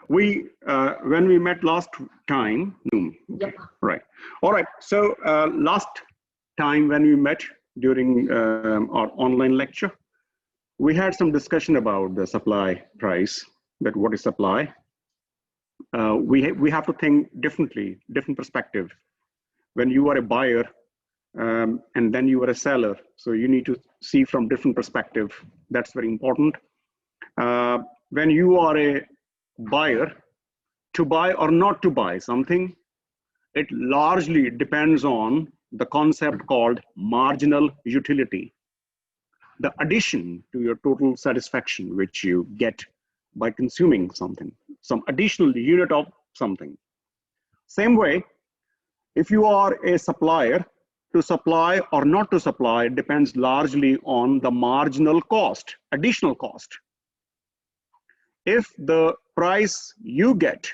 when we met last time, okay, Yep. right. All right. So last time when we met during our online lecture, we had some discussion about the supply price, that what is supply. We have to think differently, different perspective. When you are a buyer and then you are a seller, so you need to see from different perspective. That's very important. When you are a buyer, to buy or not to buy something, it largely depends on the concept called marginal utility, the addition to your total satisfaction which you get by consuming something, some additional unit of something. Same way, if you are a supplier, to supply or not to supply depends largely on the marginal cost, additional cost. If the price you get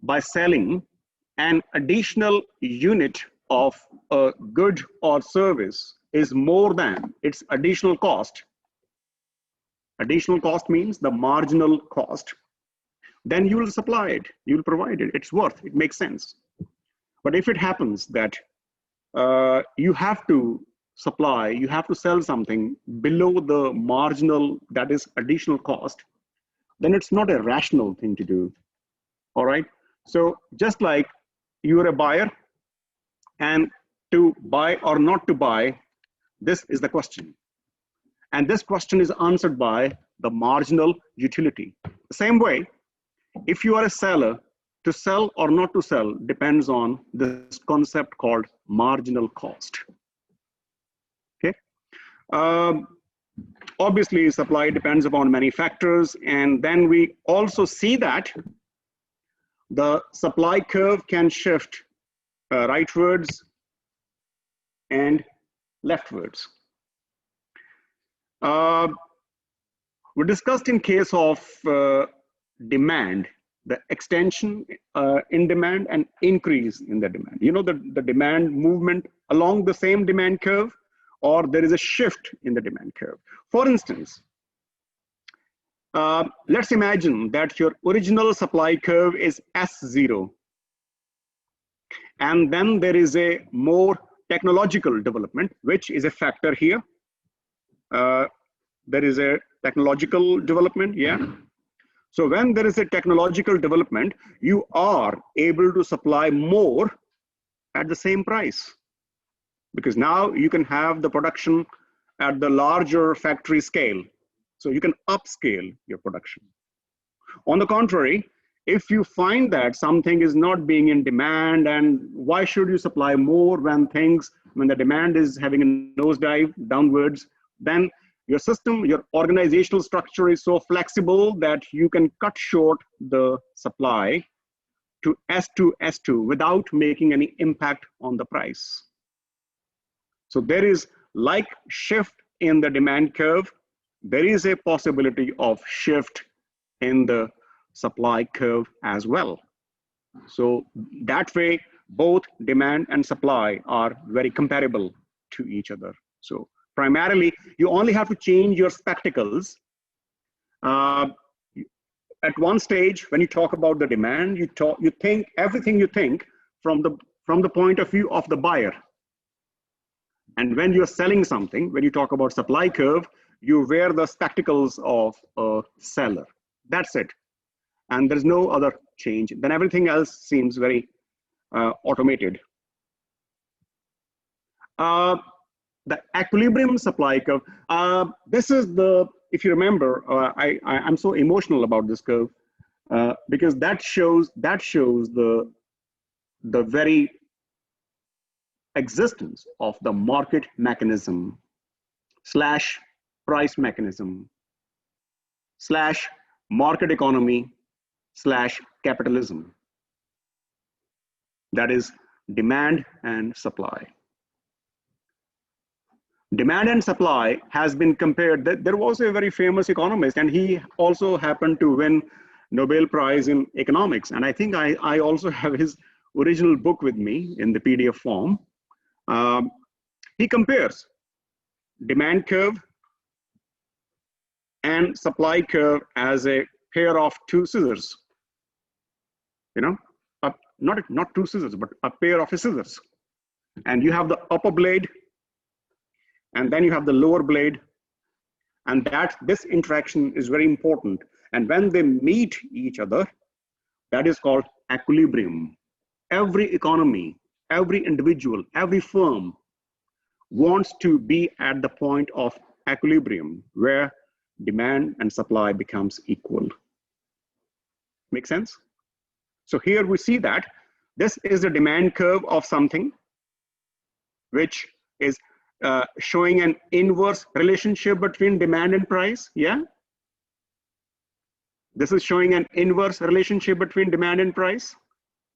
by selling an additional unit of a good or service is more than its additional cost means the marginal cost, then you will supply it, you will provide it, it's worth, it makes sense. But if it happens that you have to supply, you have to sell something below the marginal, that is additional cost, then it's not a rational thing to do. All right. So just like you're a buyer, and to buy or not to buy, this is the question. And this question is answered by the marginal utility. The same way, if you are a seller, to sell or not to sell depends on this concept called marginal cost. Okay. Obviously, supply depends upon many factors, and then we also see that the supply curve can shift rightwards and leftwards. We discussed in case of demand, the extension in demand and increase in the demand. You know, the demand movement along the same demand curve, or there is a shift in the demand curve. For instance, let's imagine that your original supply curve is S0. And then there is a more technological development, which is a factor here. There is a technological development, yeah. So when there is a technological development, you are able to supply more at the same price, because now you can have the production at the larger factory scale. So you can upscale your production. On the contrary, if you find that something is not being in demand, and why should you supply more when the demand is having a nosedive downwards, then your system, your organizational structure is so flexible that you can cut short the supply to S2 without making any impact on the price. So there is, like shift in the demand curve, there is a possibility of shift in the supply curve as well. So that way, both demand and supply are very comparable to each other. So primarily, you only have to change your spectacles. At one stage, when you talk about the demand, you think everything you think from the point of view of the buyer. And when you're selling something, when you talk about supply curve, you wear the spectacles of a seller. That's it. And there's no other change. Then everything else seems very automated. The equilibrium supply curve. This is the, if you remember, I'm so emotional about this curve because that shows the very existence of the market mechanism slash price mechanism slash market economy slash capitalism. That is demand and supply. Demand and supply has been compared. There was a very famous economist, and he also happened to win Nobel Prize in economics. And I think I also have his original book with me in the PDF form. He compares demand curve and supply curve as a pair of two scissors, you know, not two scissors, but a pair of scissors. And you have the upper blade, and then you have the lower blade, and this interaction is very important. And when they meet each other, that is called equilibrium. Every economy, every individual, every firm wants to be at the point of equilibrium where demand and supply becomes equal. Make sense? So here we see that this is the demand curve of something which is showing an inverse relationship between demand and price. Yeah. This is showing an inverse relationship between demand and price.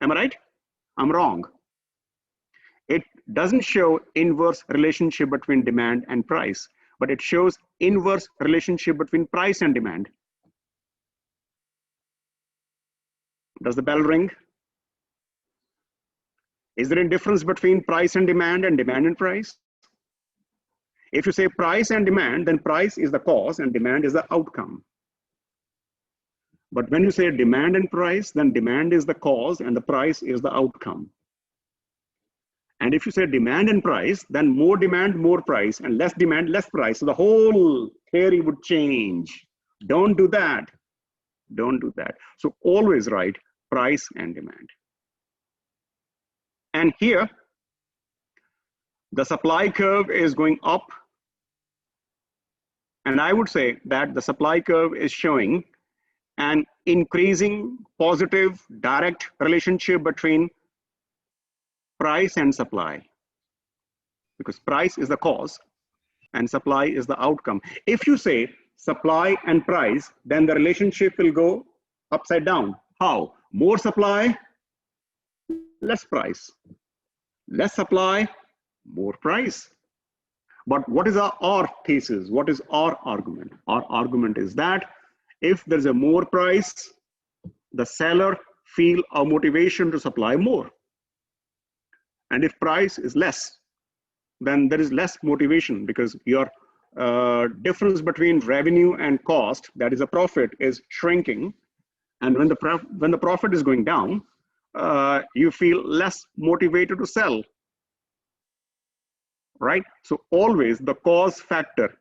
Am I right? I'm wrong. It doesn't show inverse relationship between demand and price, but it shows inverse relationship between price and demand. Does the bell ring? Is there a difference between price and demand and price? If you say price and demand, then price is the cause and demand is the outcome. But when you say demand and price, then demand is the cause and the price is the outcome. And if you say demand and price, then more demand, more price, and less demand, less price. So the whole theory would change. Don't do that. Don't do that. So always write price and demand. And here, the supply curve is going up. And I would say that the supply curve is showing an increasing positive direct relationship between price and supply, because price is the cause and supply is the outcome. If you say supply and price, then the relationship will go upside down. How? More supply, less price. Less supply, more price. But what is our thesis? What is our argument? Our argument is that if there's a more price, the seller feel a motivation to supply more. And if price is less, then there is less motivation, because your difference between revenue and cost, that is a profit, is shrinking. And when the profit is going down, you feel less motivated to sell, right? So always the cause factor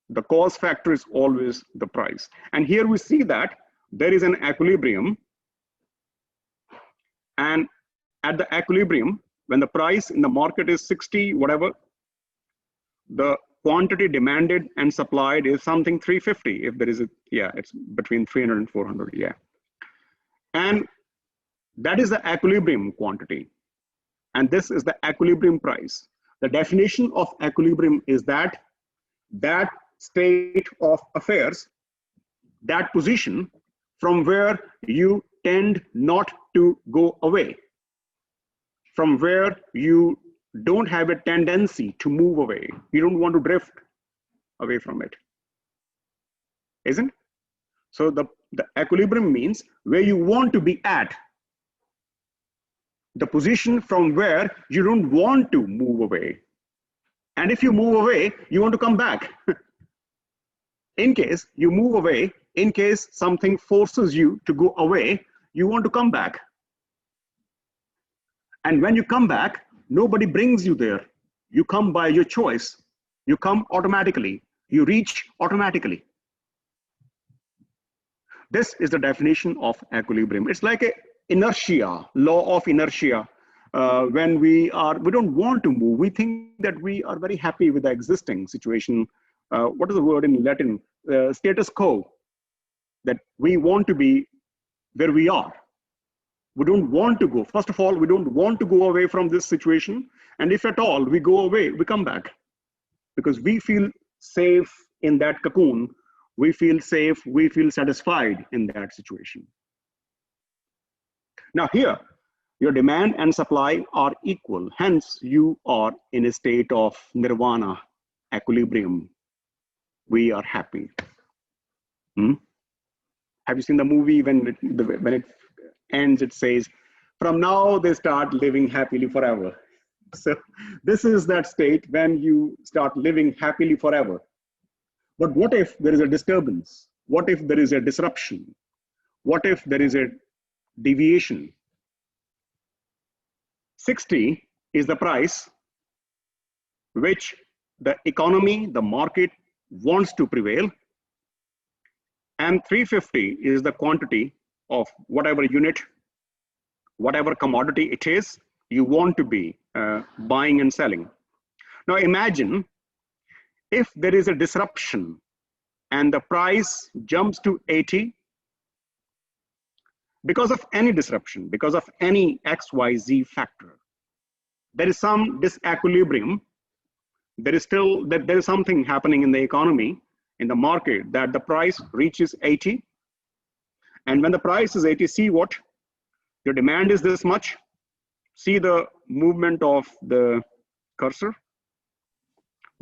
is always the price. And here we see that there is an equilibrium, and at the equilibrium, when the price in the market is 60, whatever, the quantity demanded and supplied is something 350. If there is a, yeah, it's between 300 and 400, yeah. And that is the equilibrium quantity. And this is the equilibrium price. The definition of equilibrium is that state of affairs, that position from where you tend not to go away, from where you don't have a tendency to move away. You don't want to drift away from it, isn't? So the equilibrium means where you want to be at, the position from where you don't want to move away. And if you move away, you want to come back. In case you move away, in case something forces you to go away, you want to come back. And when you come back, nobody brings you there. You come by your choice. You come automatically. You reach automatically. This is the definition of equilibrium. It's like a inertia, law of inertia. When we don't want to move, we think that we are very happy with the existing situation. What is the word in Latin? Status quo, that we want to be where we are. We don't want to go. First of all, we don't want to go away from this situation. And if at all we go away, we come back, because we feel safe in that cocoon. We feel safe, we feel satisfied in that situation. Now here, your demand and supply are equal. Hence, you are in a state of nirvana, equilibrium. We are happy. Have you seen the movie when it ends, it says, from now they start living happily forever. So this is that state when you start living happily forever. But what if there is a disturbance? What if there is a disruption? What if there is a deviation? 60 is the price which the economy, the market wants to prevail, and 350 is the quantity of whatever unit, whatever commodity it is you want to be buying and selling. Now imagine if there is a disruption and the price jumps to 80 because of any disruption, because of any XYZ factor. There is some disequilibrium. There is something happening in the economy, in the market, that the price reaches 80. And when the price is 80, see what? Your demand is this much. See the movement of the cursor.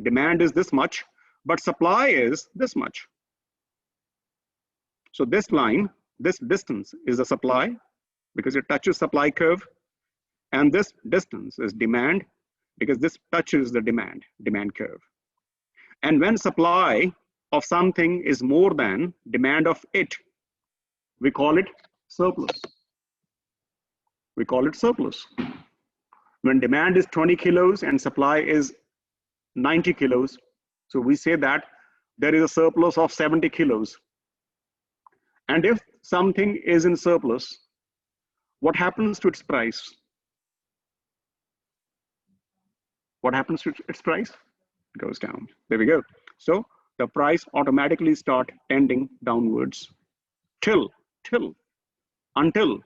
Demand is this much, but supply is this much. So this line, this distance is the supply because it touches supply curve. And this distance is demand because this touches the demand curve. And when supply of something is more than demand of it, we call it surplus. We call it surplus. When demand is 20 kilos and supply is 90 kilos, so we say that there is a surplus of 70 kilos. And if something is in surplus, what happens to its price? What happens to its price? It goes down. There we go. So the price automatically start tending downwards until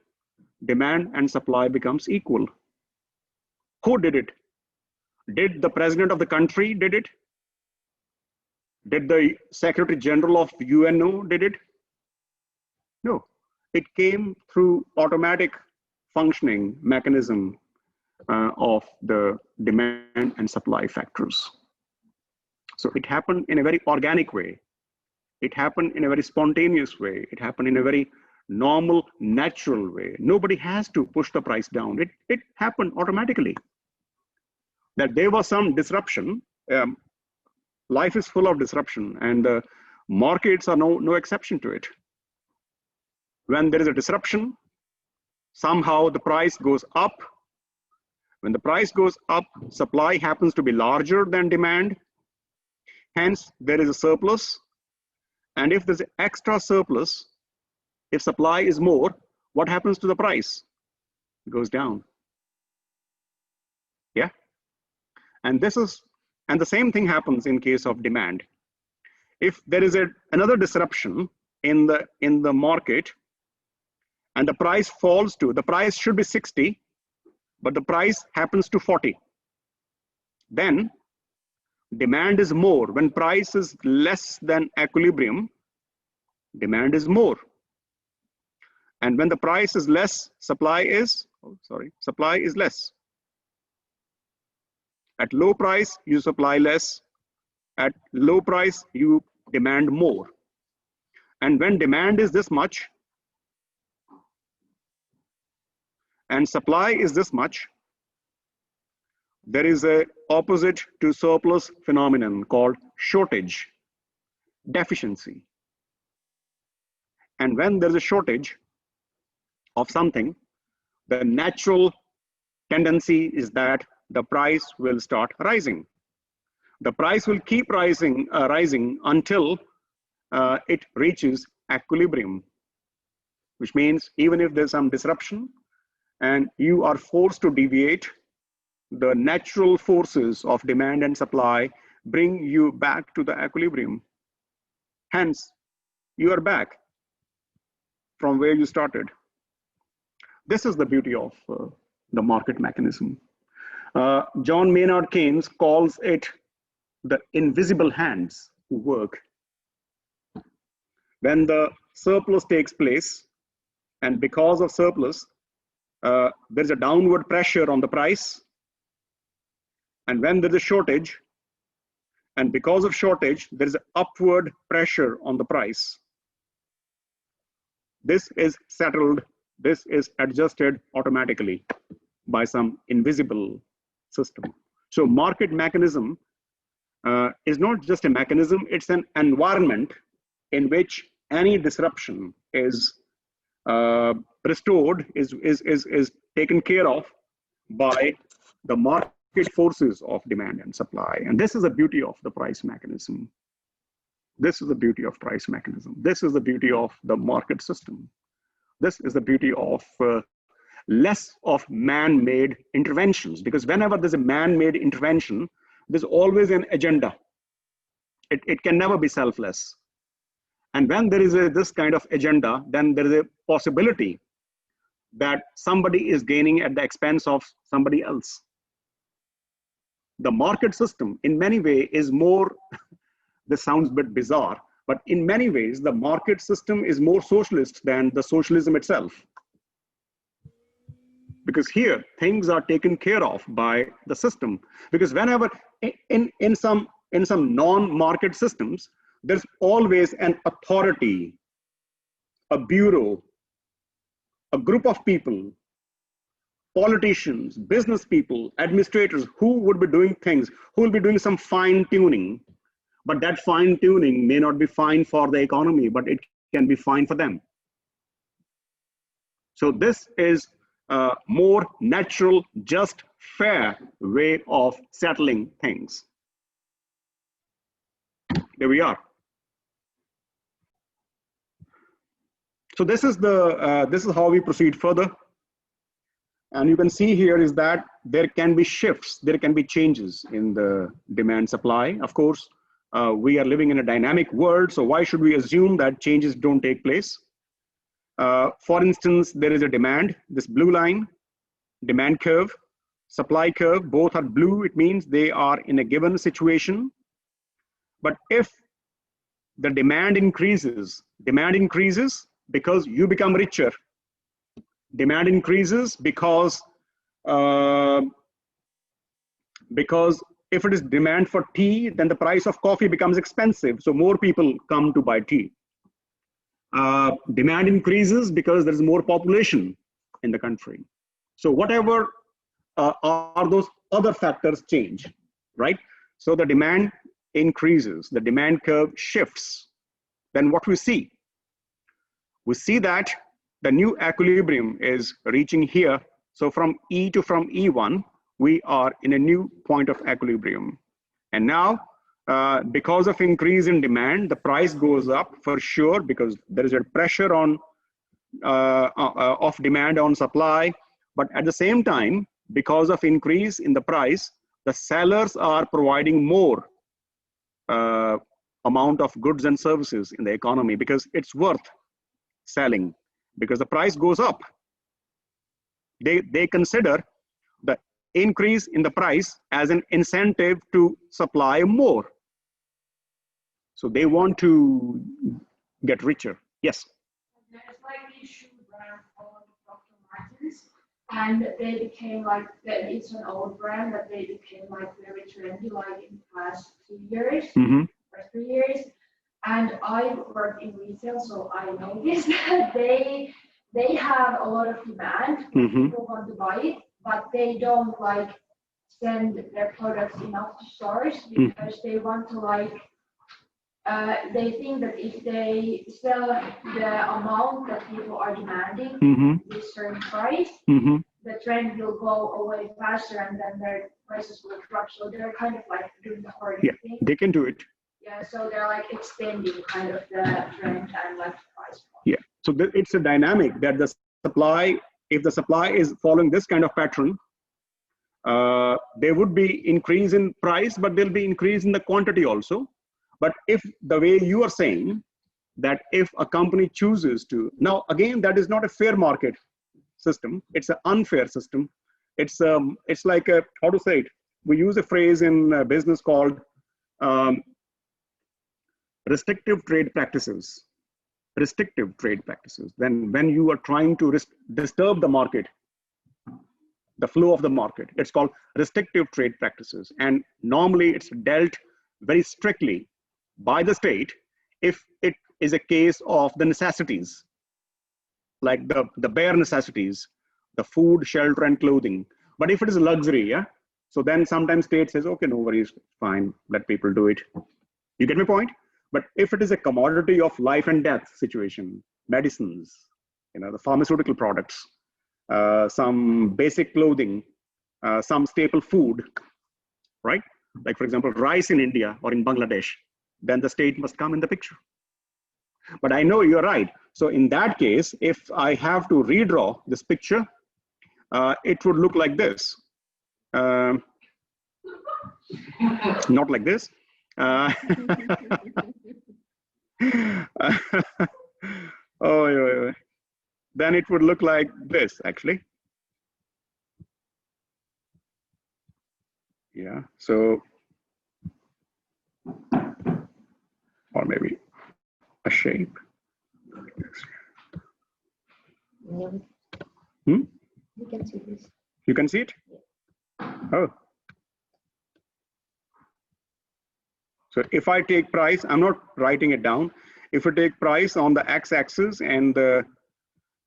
demand and supply becomes equal. Who did it? Did the president of the country did it? Did the Secretary General of UNO did it? No, it came through automatic functioning mechanism of the demand and supply factors. So it happened in a very organic way. It happened in a very spontaneous way. It happened in a very normal, natural way. Nobody has to push the price down. It happened automatically. That there was some disruption. Life is full of disruption, and the markets are no exception to it. When there is a disruption, somehow the price goes up. When the price goes up, supply happens to be larger than demand. Hence, there is a surplus. And if there's an extra surplus, if supply is more, what happens to the price? It goes down. Yeah. And the same thing happens in case of demand. If there is another disruption in the market, and the price falls to, the price should be 60, but the price happens to 40. Then demand is more. When price is less than equilibrium, demand is more. And when the price is less, supply is less. At low price, you supply less. At low price, you demand more. And when demand is this much, and supply is this much, there is a opposite to surplus phenomenon called shortage, deficiency. And when there's a shortage of something, the natural tendency is that the price will start rising. The price will keep rising until it reaches equilibrium, which means even if there's some disruption and you are forced to deviate, the natural forces of demand and supply bring you back to the equilibrium. Hence, you are back from where you started. This is the beauty of the market mechanism. John Maynard Keynes calls it the invisible hands who work. When the surplus takes place, and because of surplus, there's a downward pressure on the price. And when there's a shortage, and because of shortage, there's an upward pressure on the price. This is settled, this is adjusted automatically by some invisible system. So market mechanism is not just a mechanism, it's an environment in which any disruption is restored, is taken care of by the market forces of demand and supply. And this is the beauty of the price mechanism. This is the beauty of price mechanism. This is the beauty of the market system. This is the beauty of less of man-made interventions, because whenever there's a man-made intervention, there's always an agenda. It can never be selfless. And when there is this kind of agenda, then there is a possibility that somebody is gaining at the expense of somebody else. The market system in many ways is more, this sounds a bit bizarre, but in many ways, the market system is more socialist than the socialism itself. Because here, things are taken care of by the system. Because whenever, in some non-market systems, there's always an authority, a bureau, a group of people, politicians, business people, administrators who would be doing things, who will be doing some fine tuning. But that fine tuning may not be fine for the economy, but it can be fine for them. So this is a more natural, just, fair way of settling things. There we are. So this is how we proceed further. And you can see here is that there can be shifts, there can be changes in the demand supply. Of course, we are living in a dynamic world, so why should we assume that changes don't take place? For instance, there is a demand, this blue line, demand curve, supply curve, both are blue. It means they are in a given situation. But if the demand increases because you become richer. Demand increases because if it is demand for tea, then the price of coffee becomes expensive. So more people come to buy tea. Demand increases because there is more population in the country. So whatever are those other factors change, right? So the demand increases, the demand curve shifts. Then what we see that the new equilibrium is reaching here. So from E to from E1, we are in a new point of equilibrium. And now, because of increase in demand, the price goes up for sure, because there is a pressure on of demand on supply. But at the same time, because of increase in the price, the sellers are providing more amount of goods and services in the economy because it's worth selling, because the price goes up. They consider the increase in the price as an incentive to supply more. So they want to get richer. Yes? There's like these shoe brands called Dr. Martens, and they became like, it's an old brand, but they became like very trendy like in the past 2 years or 3 years. And I work in retail, so I noticed that they have a lot of demand. People want to buy it, but they don't like send their products enough to stores because they want to like, they think that if they sell the amount that people are demanding this certain price, the trend will go away faster and then their prices will drop. So they're kind of like doing the hoarding thing. They can do it. Yeah, so they're like extending kind of the trend and like price point. Yeah, so it's a dynamic that the supply, if the supply is following this kind of pattern, there would be increase in price, but there'll be increase in the quantity also. But if the way you are saying that if a company chooses to, now again, that is not a fair market system. It's an unfair system. It's like a, how to say it? We use a phrase in business called restrictive trade practices. Restrictive trade practices. Then when you are trying to disturb the market, the flow of the market, it's called restrictive trade practices. And normally it's dealt very strictly by the state if it is a case of the necessities, like the bare necessities, the food, shelter, and clothing. But if it is a luxury, yeah, so then sometimes state says, okay, no worries, fine, let people do it. You get my point? But if it is a commodity of life and death situation, medicines, the pharmaceutical products, some basic clothing, some staple food, right? Like for example, rice in India or in Bangladesh, then the state must come in the picture. But I know you're right. So in that case, if I have to redraw this picture, it would look like this. Not like this. Oh, then it would look like this, actually. Yeah, so, or maybe a shape. Hmm? You can see this. You can see it? Oh. So if I take price, I'm not writing it down. If I take price on the x-axis and the,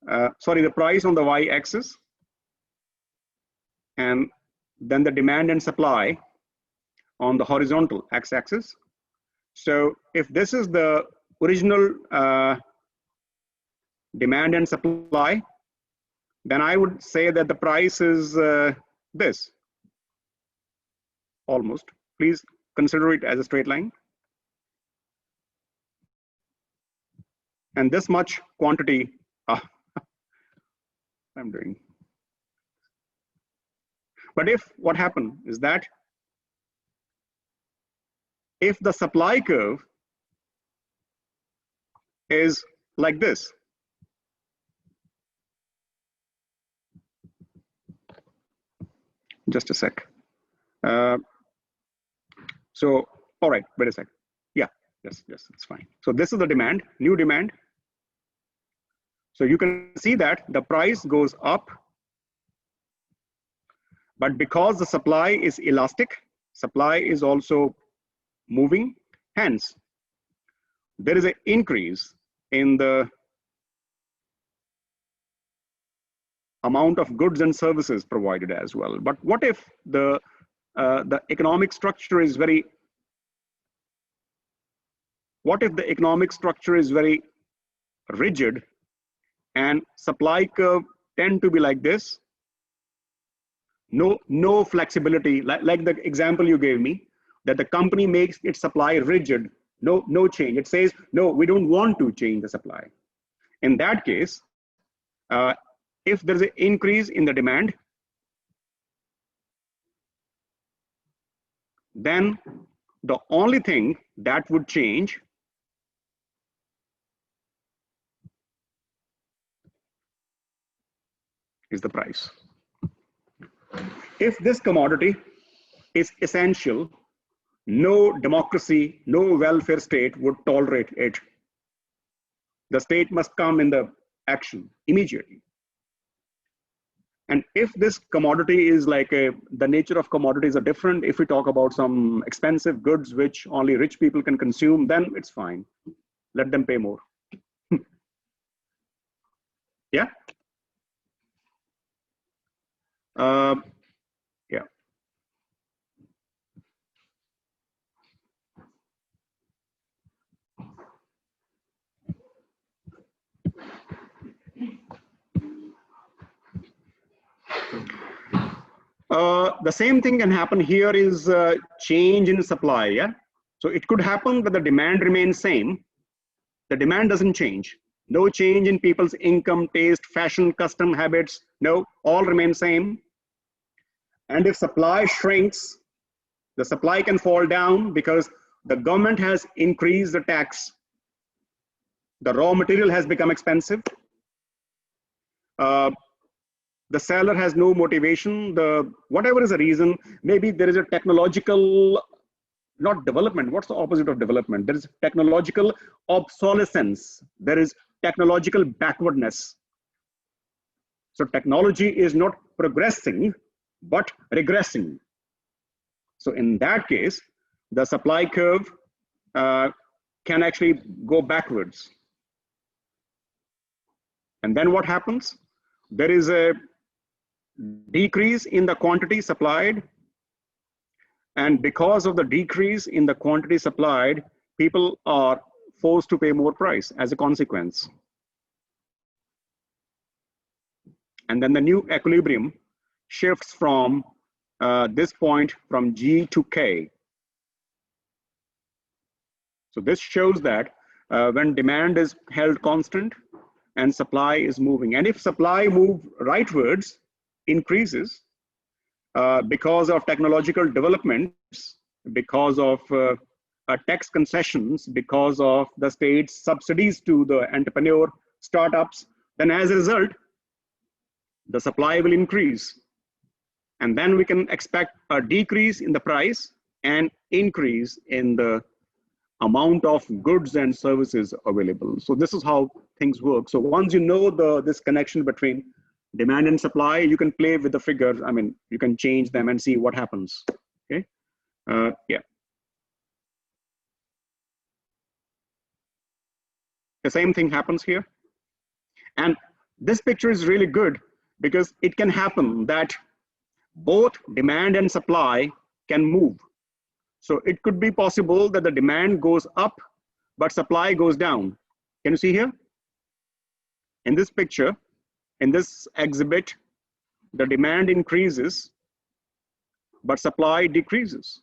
the price on the y-axis, and then the demand and supply on the horizontal x-axis. So if this is the original demand and supply, then I would say that the price is this, almost. Please consider it as a straight line. And this much quantity, I'm doing. But if what happened is that if the supply curve is like this, just a sec. So, all right, wait a sec. Yeah, yes, it's fine. So this is the demand, new demand. So you can see that the price goes up, but because the supply is elastic, supply is also moving, hence there is an increase in the amount of goods and services provided as well. But what if the economic structure is very, rigid and supply curve tend to be like this? No flexibility, like the example you gave me, that the company makes its supply rigid, no change. It says, no, we don't want to change the supply. In that case, if there's an increase in the demand, then the only thing that would change is the price. If this commodity is essential, no democracy, no welfare state would tolerate it. The state must come in the action immediately. And if this commodity is like the nature of commodities are different, if we talk about some expensive goods which only rich people can consume, then it's fine. Let them pay more. Yeah? Yeah. The same thing can happen here is change in supply, yeah? So it could happen that the demand remains same. The demand doesn't change. No change in people's income, taste, fashion, custom, habits. No, all remain same. And if supply shrinks, the supply can fall down because the government has increased the tax. The raw material has become expensive. The seller has no motivation. Whatever is the reason, maybe there is a technological, not development. What's the opposite of development? There is technological obsolescence. There is technological backwardness. So technology is not progressing, but regressing. So in that case, the supply curve can actually go backwards. And then what happens? There is a decrease in the quantity supplied. And because of the decrease in the quantity supplied, people are forced to pay more price as a consequence. And then the new equilibrium shifts from this point from G to K. So this shows that when demand is held constant and supply is moving, and if supply move rightwards, increases because of technological developments, because of tax concessions, because of the state's subsidies to the entrepreneur startups, then as a result, the supply will increase. And then we can expect a decrease in the price and increase in the amount of goods and services available. So this is how things work. So once you know this connection between demand and supply, you can play with the figures. I mean, you can change them and see what happens. Okay. Yeah. The same thing happens here. And this picture is really good because it can happen that both demand and supply can move. So it could be possible that the demand goes up, but supply goes down. Can you see here? In this picture, in this exhibit, the demand increases, but supply decreases.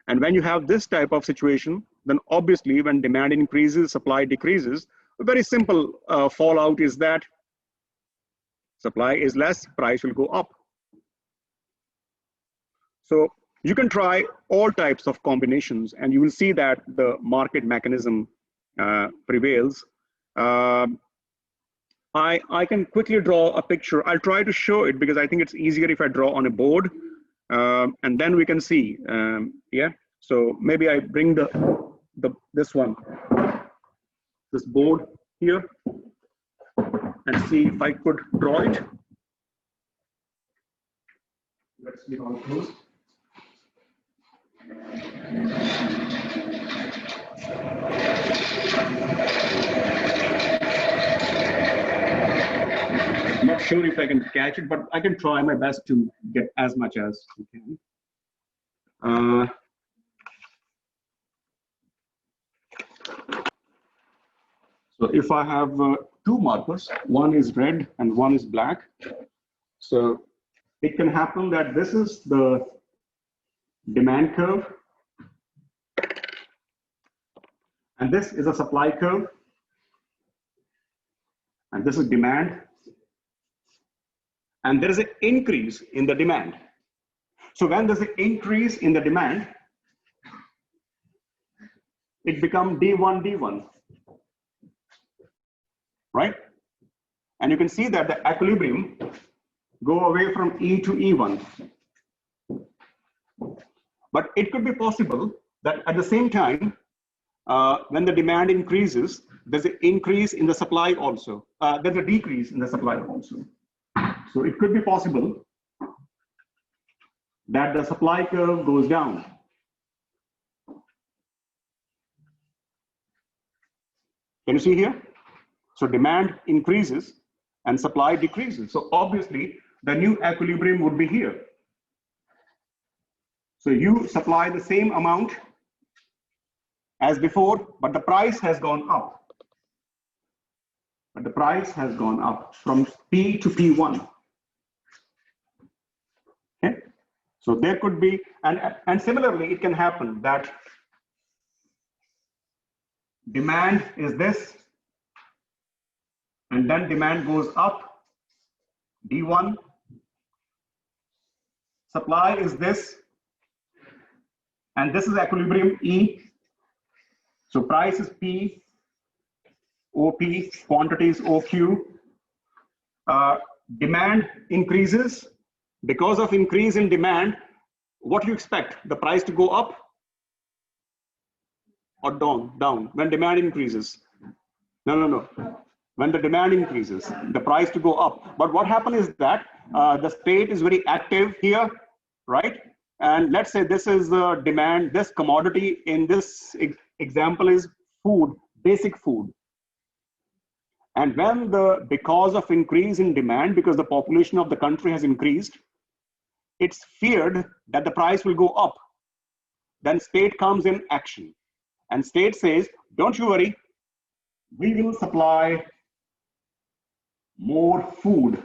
And when you have this type of situation, then obviously when demand increases, supply decreases, a very simple fallout is that supply is less, price will go up. So you can try all types of combinations and you will see that the market mechanism prevails. I can quickly draw a picture. I'll try to show it because I think it's easier if I draw on a board and then we can see. Yeah, so maybe I bring this one, this board here and see if I could draw it. Let's see how it goes. Not sure if I can catch it, but I can try my best to get as much as we can. So if I have two markers, one is red and one is black. So it can happen that this is the demand curve and this is a supply curve and this is demand and there is an increase in the demand. So when there's an increase in the demand, it becomes D1, D1, right? And you can see that the equilibrium go away from E to E1. But it could be possible that at the same time, when the demand increases, there's an increase in the supply also. There's a decrease in the supply also. So it could be possible that the supply curve goes down. Can you see here? So demand increases and supply decreases. So obviously the new equilibrium would be here. So you supply the same amount as before, but the price has gone up. But the price has gone up from P to P1. Okay? So there could be, and similarly, it can happen that demand is this, and then demand goes up, D1. Supply is this, and this is equilibrium E. So price is P, OP, quantity is OQ. Demand increases. Because of increase in demand, what do you expect? The price to go up or down? Down. When demand increases. No. When the demand increases, the price to go up. But what happens is that the state is very active here, right? And let's say this is the demand, this commodity in this example is food, basic food. And when because of increase in demand, because the population of the country has increased, it's feared that the price will go up. Then state comes in action. And state says, don't you worry, we will supply more food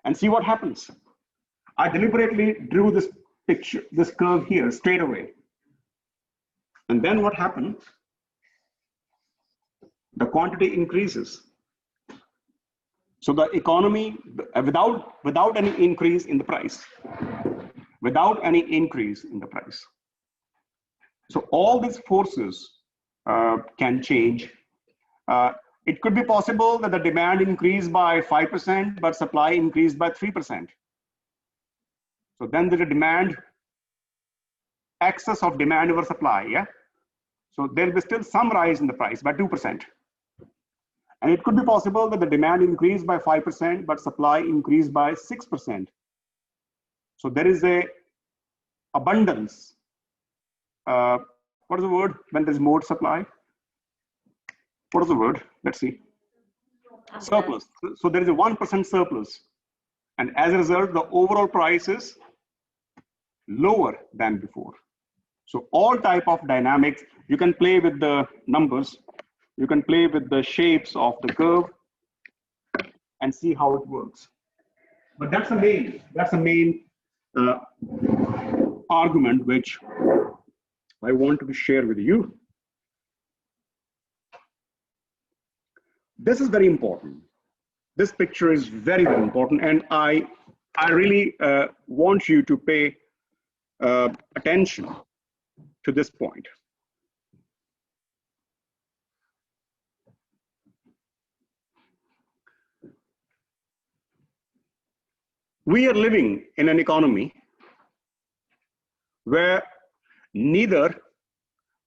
and see what happens. I deliberately drew this picture, this curve here straight away. And then what happened? The quantity increases. So the economy, without any increase in the price, without any increase in the price. So all these forces can change. It could be possible that the demand increased by 5%, but supply increased by 3%. So then there's a demand, excess of demand over supply, yeah? So there'll be still some rise in the price by 2%. And it could be possible that the demand increased by 5%, but supply increased by 6%. So there is a abundance. What is the word when there's more supply? What is the word? Let's see. Surplus. So there is a 1% surplus. And as a result, the overall price is lower than before. So all type of dynamics, you can play with the numbers, you can play with the shapes of the curve and see how it works. But that's the main argument which I wanted to share with you. This is very important. This picture is very, very important, and I really want you to pay attention to this point. We are living in an economy where neither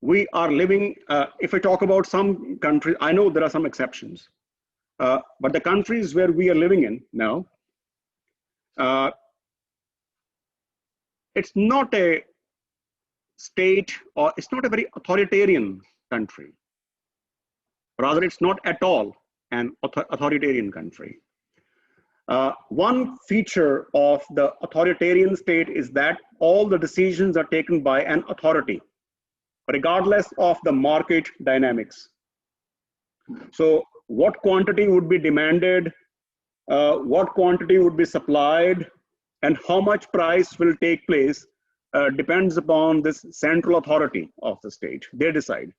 we are living, if I talk about some countries, I know there are some exceptions, but the countries where we are living in now, it's not a state, or it's not a very authoritarian country. Rather, it's not at all an authoritarian country. One feature of the authoritarian state is that all the decisions are taken by an authority, regardless of the market dynamics. So what quantity would be demanded, what quantity would be supplied, and how much price will take place depends upon this central authority of the state. They decide.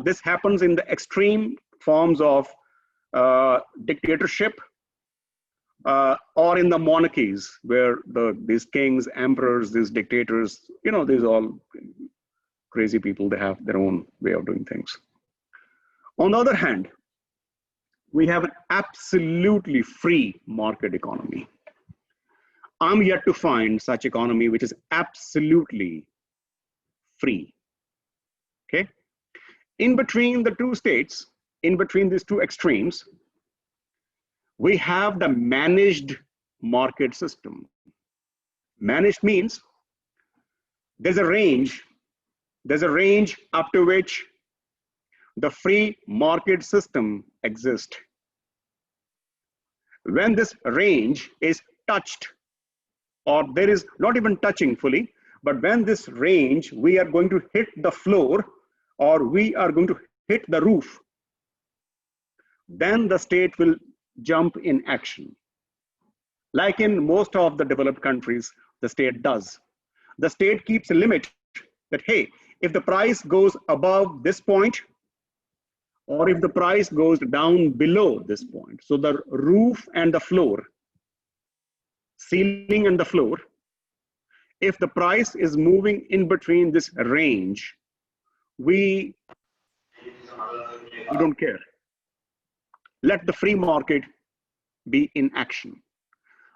This happens in the extreme forms of dictatorship, or in the monarchies where these kings, emperors, these dictators, you know, these all crazy people, they have their own way of doing things. On the other hand, we have an absolutely free market economy. I'm yet to find such economy which is absolutely free, okay? In between the two states, in between these two extremes, we have the managed market system. Managed means there's a range up to which the free market system exists. When this range is touched, or there is not even touching fully, but when this range, we are going to hit the floor, or we are going to hit the roof, then the state will jump in action. Like in most of the developed countries, the state does. The state keeps a limit that, hey, if the price goes above this point, or if the price goes down below this point, so the roof and the floor, ceiling and the floor, if the price is moving in between this range, we don't care. Let the free market be in action.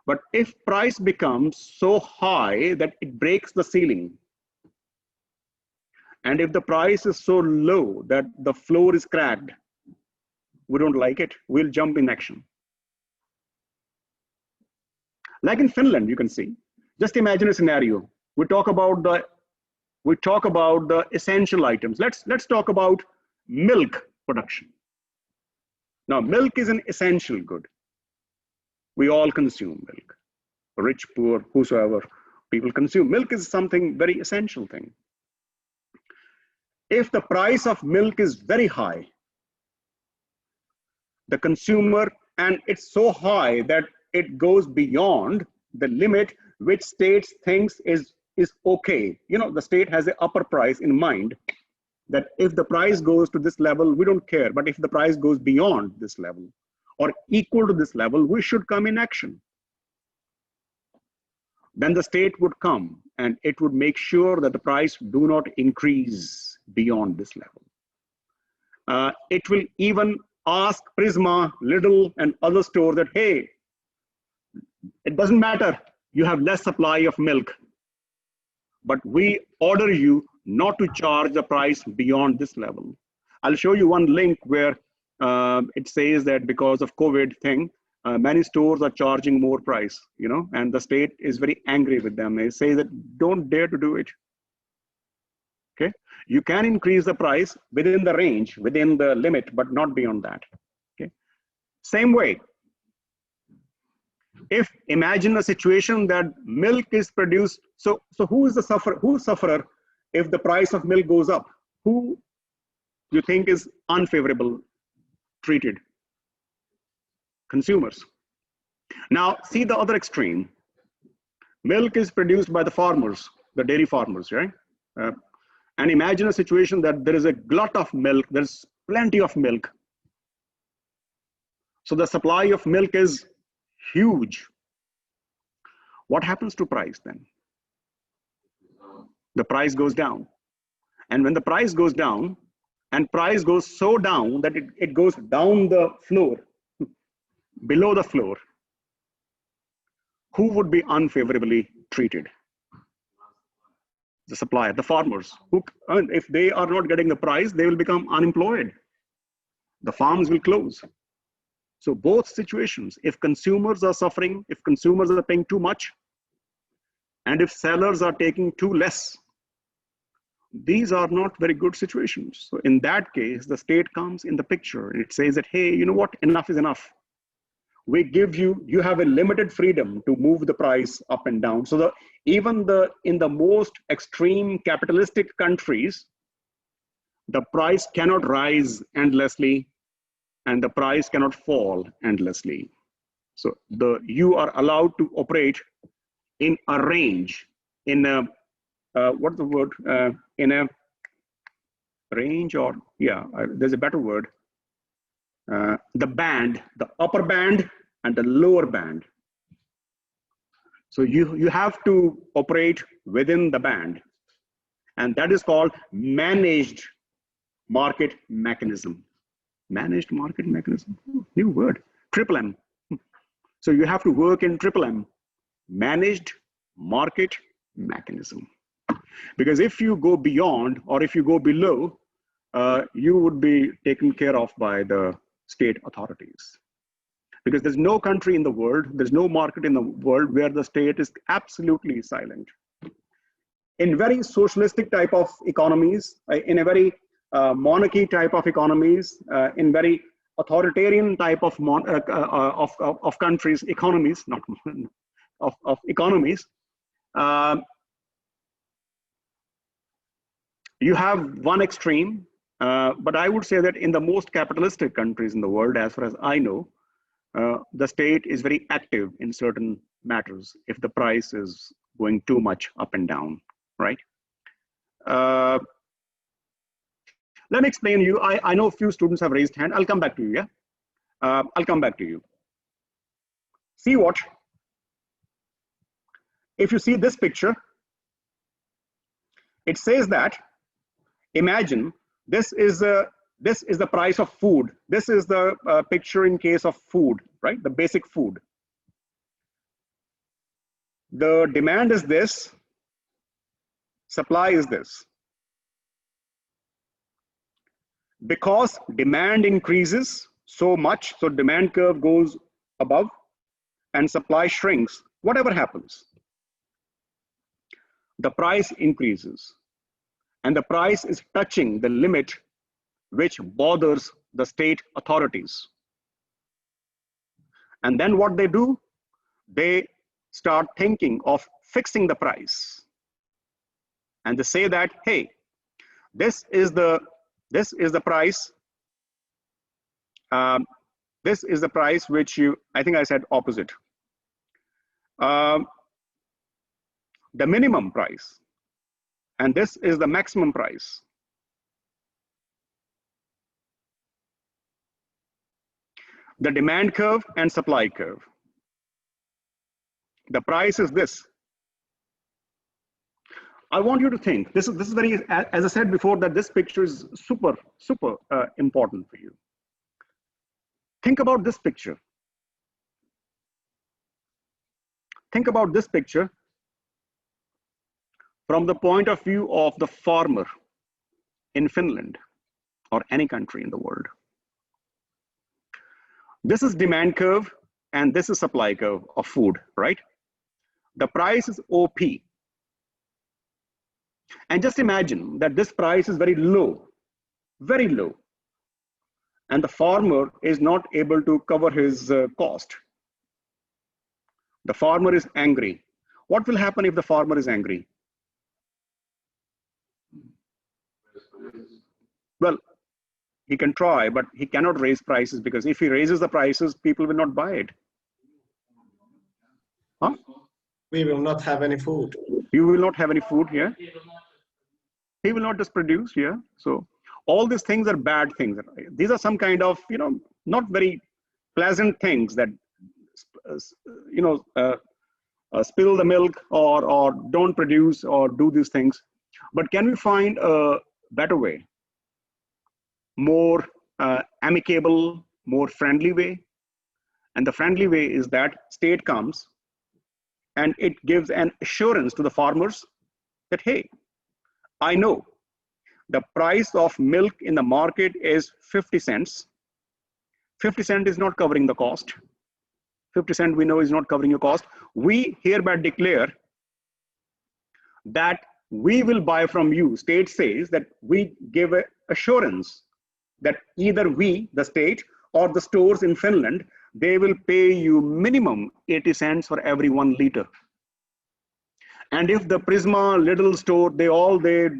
But if price becomes so high that it breaks the ceiling, and if the price is so low that the floor is cracked, we don't like it, we'll jump in action. Like in Finland, you can see, just imagine a scenario. We talk about the essential items. Let's talk about milk production. Now, milk is an essential good. We all consume milk. Rich, poor, whosoever, people consume. Milk is something very essential thing. If the price of milk is very high, the consumer, and it's so high that it goes beyond the limit which states thinks is okay. You know, the state has an upper price in mind, that if the price goes to this level, we don't care. But if the price goes beyond this level or equal to this level, we should come in action. Then the state would come and it would make sure that the price do not increase beyond this level. It will even ask Prisma, Lidl, and other stores that, hey, it doesn't matter, you have less supply of milk, but we order you not to charge the price beyond this level. I'll show you one link where it says that because of COVID thing, many stores are charging more price, you know, and the state is very angry with them. They say that don't dare to do it. Okay, you can increase the price within the range, within the limit, but not beyond that. Okay, same way. If imagine a situation that milk is produced, so who is the sufferer? Who's sufferer if the price of milk goes up? Who you think is unfavorable treated? Consumers. Now see the other extreme. Milk is produced by the farmers, the dairy farmers, right? And imagine a situation that there is a glut of milk, there's plenty of milk. So the supply of milk is huge. What happens to price then? The price goes down. And when the price goes down, and price goes so down that it goes down the floor, below the floor, who would be unfavorably treated? The supplier, the farmers. Who, if they are not getting the price, they will become unemployed. The farms will close. So both situations, if consumers are suffering, if consumers are paying too much, and if sellers are taking too less, these are not very good situations. So in that case, the state comes in the picture and it says that, hey, you know what, enough is enough. We give you, you have a limited freedom to move the price up and down. So even in the most extreme capitalistic countries, the price cannot rise endlessly and the price cannot fall endlessly. So you are allowed to operate in a range, in a, what's the word? In a range, or yeah, there's a better word. The band, the upper band and the lower band. So you have to operate within the band, and that is called managed market mechanism. Managed market mechanism, new word, triple M. So you have to work in triple M, managed market mechanism. Because if you go beyond or if you go below, you would be taken care of by the state authorities. Because there's no country in the world, there's no market in the world where the state is absolutely silent. In very socialistic type of economies, in a very monarchy type of economies, in very authoritarian type of countries, economies, not of economies, you have one extreme, but I would say that in the most capitalistic countries in the world, as far as I know, the state is very active in certain matters if the price is going too much up and down, right? Let me explain to you. I know a few students have raised hand. I'll come back to you, yeah? I'll come back to you. See what? If you see this picture, it says that, imagine this is the price of food. This is the picture in case of food, right? The basic food. The demand is this, supply is this. Because demand increases so much, so demand curve goes above and supply shrinks, whatever happens, the price increases. And the price is touching the limit which bothers the state authorities. And then what they do, they start thinking of fixing the price. And they say that, hey, this is the price. This is the price which I think I said opposite. the minimum price, and this is the maximum price. The demand curve and supply curve. The price is this. I want you to think, this is very, as I said before, that this picture is super important for you. Think about this picture. Think about this picture from the point of view of the farmer in Finland or any country in the world. This is demand curve and this is supply curve of food, right? The price is OP. And just imagine that this price is very low, and the farmer is not able to cover his cost. The farmer is angry. What will happen if the farmer is angry? Well, he can try, but he cannot raise prices, because if he raises the prices, people will not buy it. Huh? We will not have any food. You will not have any food here. He will not just produce here. So all these things are bad things. These are some kind of, not very pleasant things that, spill the milk or don't produce or do these things. But can we find a better way? More amicable, more friendly way? And the friendly way is that state comes and it gives an assurance to the farmers that, hey, I know the price of milk in the market is 50 cents. 50 cents is not covering the cost. 50 cents we know is not covering your cost. We hereby declare that we will buy from you. State says that we give an assurance that either we, the state, or the stores in Finland, they will pay you minimum 80 cents for every 1 liter. And if the Prisma little store, they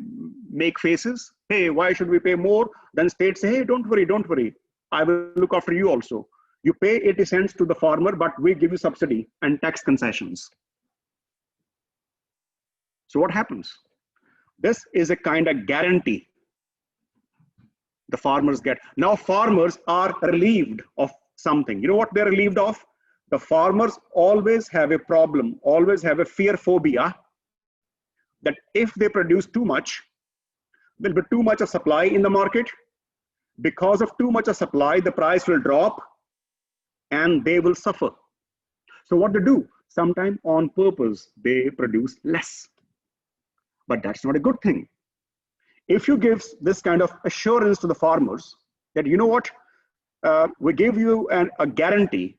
make faces, hey, why should we pay more? Then state say, hey, don't worry. I will look after you also. You pay 80 cents to the farmer, but we give you subsidy and tax concessions. So what happens? This is a kind of guarantee the farmers get. Now farmers are relieved of something. You know what they're relieved of? The farmers always have a problem, always have a fear phobia that if they produce too much, there'll be too much of supply in the market. Because of too much of supply, the price will drop and they will suffer. So what they do? Sometimes on purpose, they produce less. But that's not a good thing. If you give this kind of assurance to the farmers that, you know what, we give you a guarantee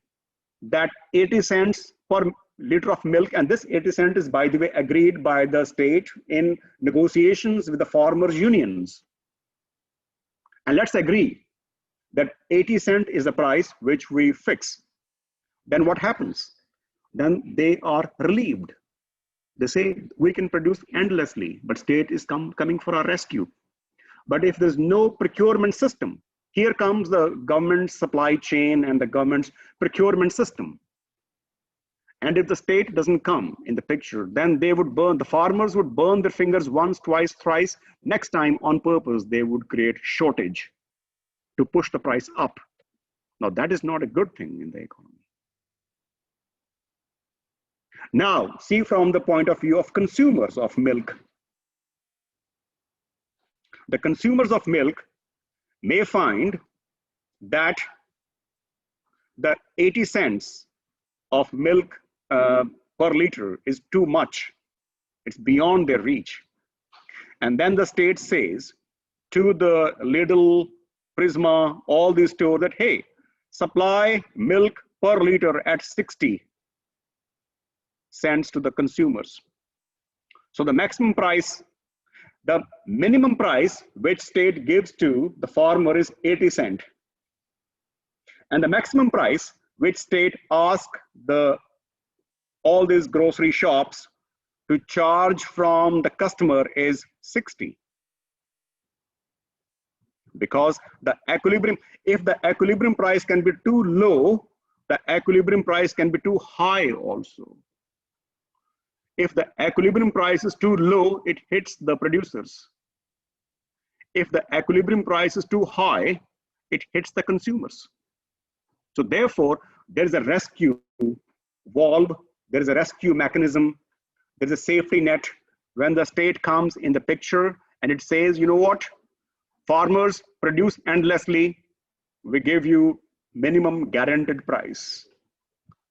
that 80 cents per liter of milk, and this 80 cents is, by the way, agreed by the state in negotiations with the farmers' unions. And let's agree that 80 cents is the price which we fix. Then what happens? Then they are relieved. They say, we can produce endlessly, but state is coming for our rescue. But if there's no procurement system, here comes the government supply chain and the government's procurement system. And if the state doesn't come in the picture, then they would burn, the farmers would burn their fingers once, twice, thrice. Next time on purpose, they would create shortage to push the price up. Now that is not a good thing in the economy. Now, see from the point of view of consumers of milk. The consumers of milk may find that the 80 cents of milk per liter is too much. It's beyond their reach. And then the state says to the Lidl, Prisma, all these stores that, hey, supply milk per liter at 60 cents to the consumers. So the maximum price, the minimum price which state gives to the farmer is 80 cents. And the maximum price which state asks all these grocery shops to charge from the customer is 60. Because the equilibrium, if the equilibrium price can be too low, the equilibrium price can be too high also. If the equilibrium price is too low, it hits the producers. If the equilibrium price is too high, it hits the consumers. So therefore, there is a rescue valve, there is a rescue mechanism, there is a safety net when the state comes in the picture and it says, you know what, farmers produce endlessly, we give you minimum guaranteed price.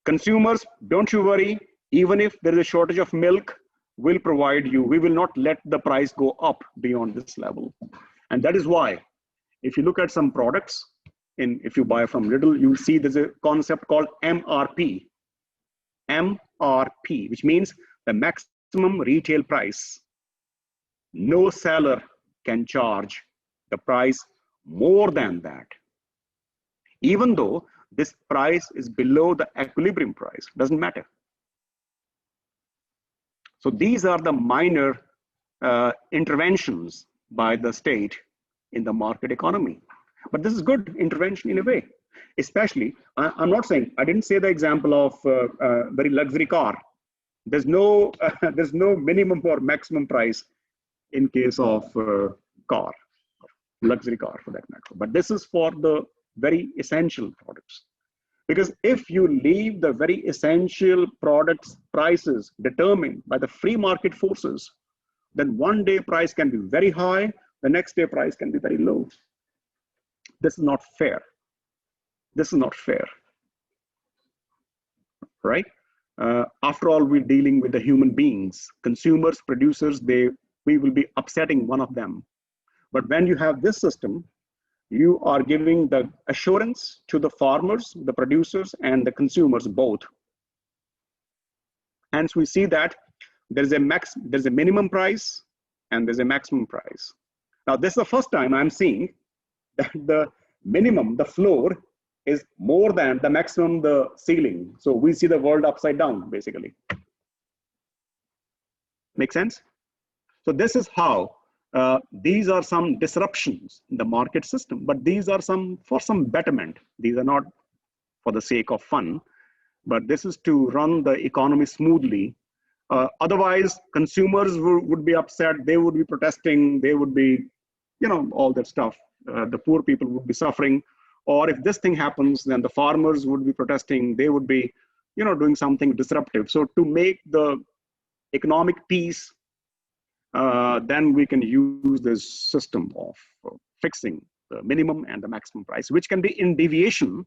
Consumers, don't you worry, even if there is a shortage of milk, we'll provide you, we will not let the price go up beyond this level. And that is why, if you look at some products, if you buy from Lidl, you'll see there's a concept called MRP. MRP, which means the maximum retail price. No seller can charge the price more than that. Even though this price is below the equilibrium price, doesn't matter. So these are the minor interventions by the state in the market economy. But this is good intervention in a way. Especially, I'm not saying, I didn't say the example of very luxury car. There's no minimum or maximum price in case of car, luxury car for that matter. But this is for the very essential products. Because if you leave the very essential products prices determined by the free market forces, then one day price can be very high, the next day price can be very low. This is not fair. This is not fair, right? After all, we're dealing with the human beings, consumers, producers, we will be upsetting one of them. But when you have this system, you are giving the assurance to the farmers, the producers, and the consumers both. Hence, we see that there's a minimum price and there's a maximum price. Now, this is the first time I'm seeing that the minimum, the floor, is more than the maximum, the ceiling. So we see the world upside down, basically. Make sense? So this is how these are some disruptions in the market system, but these are for some betterment. These are not for the sake of fun, but this is to run the economy smoothly. Otherwise, consumers would be upset, they would be protesting, they would be, all that stuff. The poor people would be suffering. Or if this thing happens, then the farmers would be protesting, they would be, doing something disruptive. So to make the economic peace, then we can use this system of fixing the minimum and the maximum price, which can be in deviation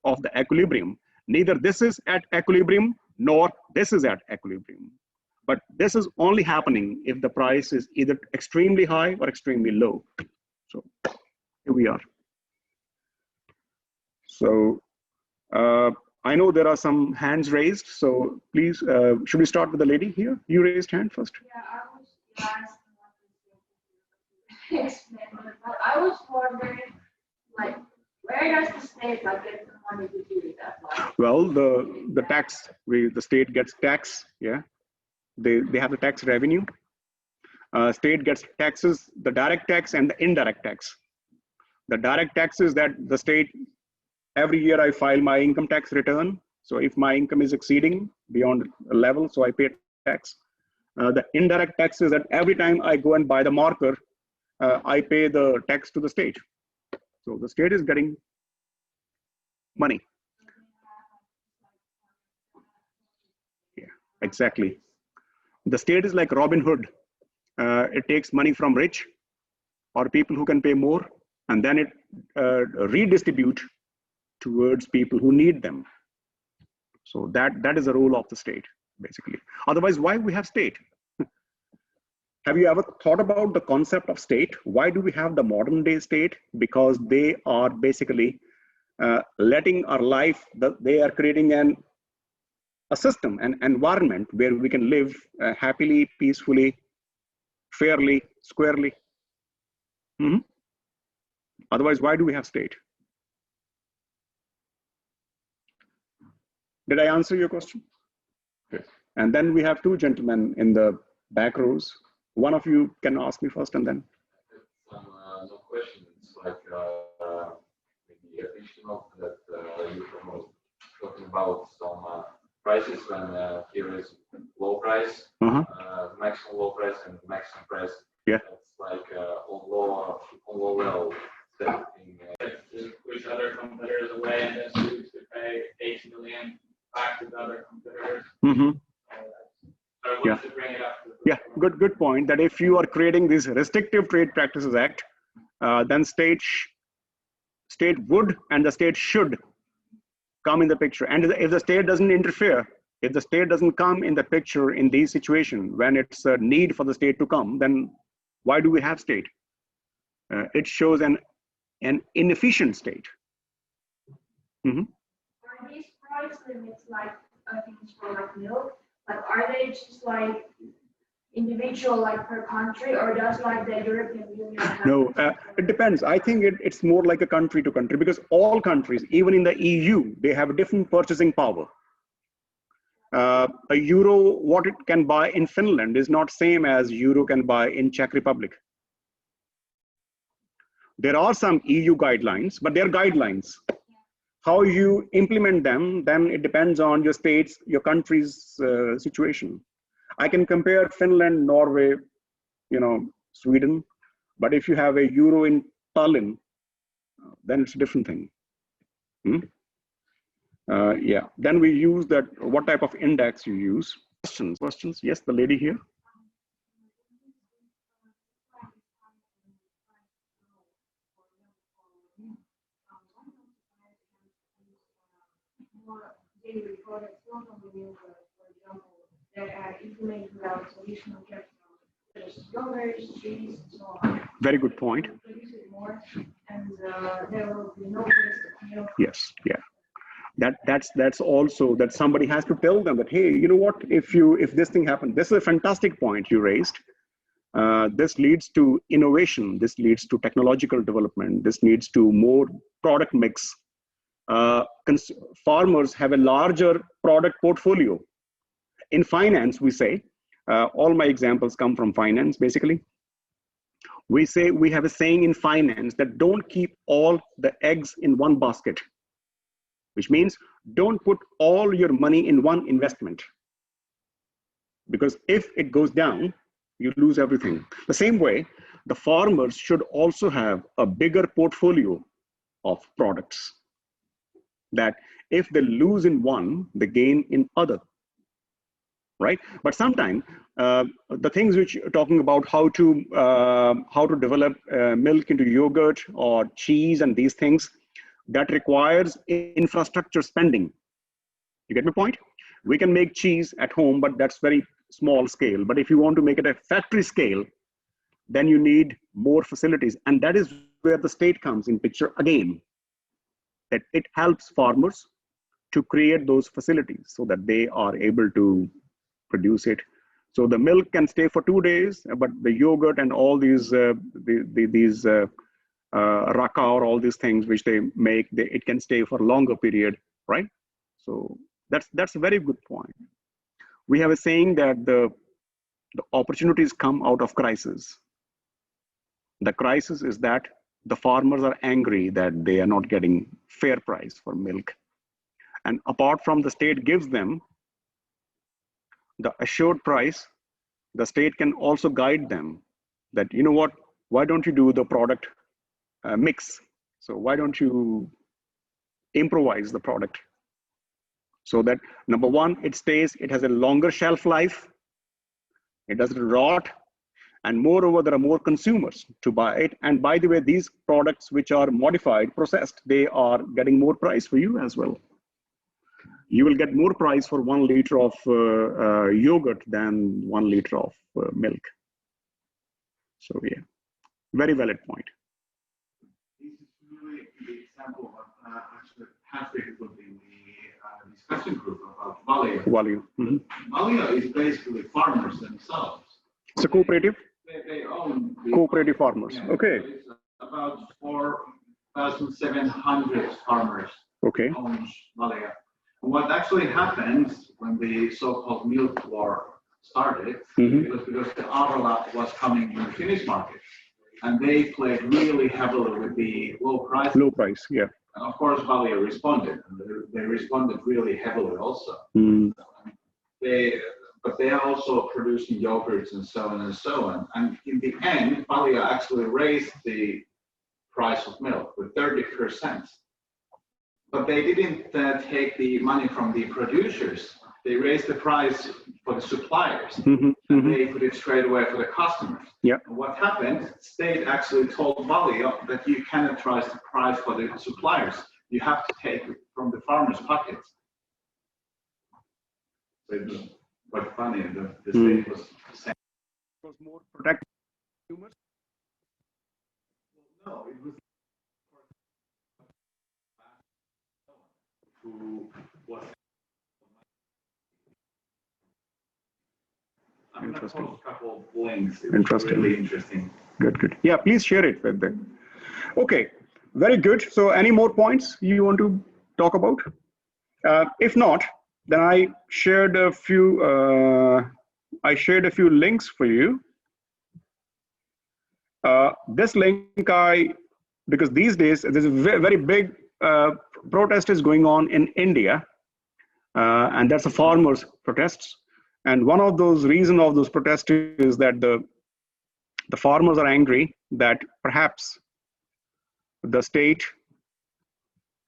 of the equilibrium. Neither this is at equilibrium, nor this is at equilibrium. But this is only happening if the price is either extremely high or extremely low. So here we are. So I know there are some hands raised. So please, should we start with the lady here? You raised hand first. Yeah, I was wondering, like, where does the state get the money to do that? Well, the tax, the state gets tax. Yeah, they have the tax revenue. State gets taxes, the direct tax and the indirect tax. The direct tax is that the state, every year I file my income tax return. So if my income is exceeding beyond a level, so I pay tax. The indirect tax is that every time I go and buy the marker, I pay the tax to the state. So the state is getting money. Yeah, exactly. The state is like Robin Hood. It takes money from rich or people who can pay more, and then it redistribute towards people who need them. So that is the role of the state, basically. Otherwise, why we have state? Have you ever thought about the concept of state? Why do we have the modern day state? Because they are basically letting our life, they are creating a system, an environment where we can live happily, peacefully, fairly, squarely. Mm-hmm. Otherwise, why do we have state? Did I answer your question? Okay. And then we have two gentlemen in the back rows. One of you can ask me first and then. Some questions, like maybe additional that you were talking about some prices when here is low price, maximum low price, and maximum price. Yeah. It's like on low level setting. Push other competitors away and then choose to pay 8 million back to the other competitors. So I wanted to bring it up. Yeah, good point. That if you are creating this Restrictive Trade Practices Act, then state would and the state should come in the picture. And if the state doesn't interfere, if the state doesn't come in the picture in these situations when it's a need for the state to come, then why do we have state? It shows an inefficient state. Are these price limits like, I think it's for like milk, like are they just like individual like per country, or does like the European Union have? No, it depends. I think it's more like a country to country, because all countries, even in the EU, they have a different purchasing power. A euro, what it can buy in Finland is not same as euro can buy in Czech Republic. There are some EU guidelines, but they're guidelines. How you implement them, then it depends on your state's, your country's situation. I can compare Finland, Norway, Sweden, but if you have a euro in Tallinn, then it's a different thing. Yeah, then we use that, what type of index you use. Questions? Yes, the lady here. Daily products, not only milk, for example, that are implementing our traditional capital, such as yogurt, cheese, and so on. Very good point. Produce it more, and there will be no waste of milk. Yes, yeah. That's also that somebody has to tell them that, hey, you know what, if this thing happened, this is a fantastic point you raised. This leads to innovation, this leads to technological development, this leads to more product mix. Farmers have a larger product portfolio. In finance, we say, all my examples come from finance, basically. We say, we have a saying in finance that don't keep all the eggs in one basket, which means don't put all your money in one investment. Because if it goes down, you lose everything. The same way, the farmers should also have a bigger portfolio of products, that if they lose in one, they gain in other, right? But sometimes the things which you're talking about, how to develop milk into yogurt or cheese and these things, that requires infrastructure spending. You get my point? We can make cheese at home, but that's very small scale. But if you want to make it a factory scale, then you need more facilities. And that is where the state comes in picture again, that it helps farmers to create those facilities so that they are able to produce it. So the milk can stay for 2 days, but the yogurt and all these raka or all these things which they make, it can stay for a longer period, right? So that's a very good point. We have a saying that the opportunities come out of crisis. The crisis is that the farmers are angry that they are not getting fair price for milk. And apart from the state gives them the assured price, the state can also guide them that, you know what, why don't you do the product mix? So why don't you improvise the product? So that number one, it stays, it has a longer shelf life, it doesn't rot, and moreover, there are more consumers to buy it. And by the way, these products which are modified, processed, they are getting more price for you as well. You will get more price for 1 liter of yogurt than 1 liter of milk. So yeah, very valid point. This is really the example of actually past difficulty in the discussion group about value. Value. Value is basically farmers themselves. It's a cooperative? They own cooperative farmers. Yeah, okay. So it's about 4,700 farmers own Malia. And what actually happened when the so-called milk war started, was because the overlap was coming in the Finnish market, and they played really heavily with the low price. Low price, yeah. And of course, Valia responded, and they responded really heavily also. but they are also producing yogurts and so on and so on. And in the end, Valia actually raised the price of milk with 30%. But they didn't take the money from the producers. They raised the price for the suppliers, and they put it straight away for the customers. Yeah. And what happened? State actually told Valia that you cannot raise the price for the suppliers. You have to take it from the farmers' pockets. So it was quite funny. The state was saying it was more protective consumers. no, it was who was. I'm going to post a couple of links. It's Interesting. Really interesting. Good, good. Yeah, please share it with them. Okay, very good. So any more points you want to talk about? If not, then I shared a few links for you. This link because these days there's a very big protest is going on in India, and that's the farmers' protests. And one of those reasons of those protests is that the farmers are angry that perhaps the state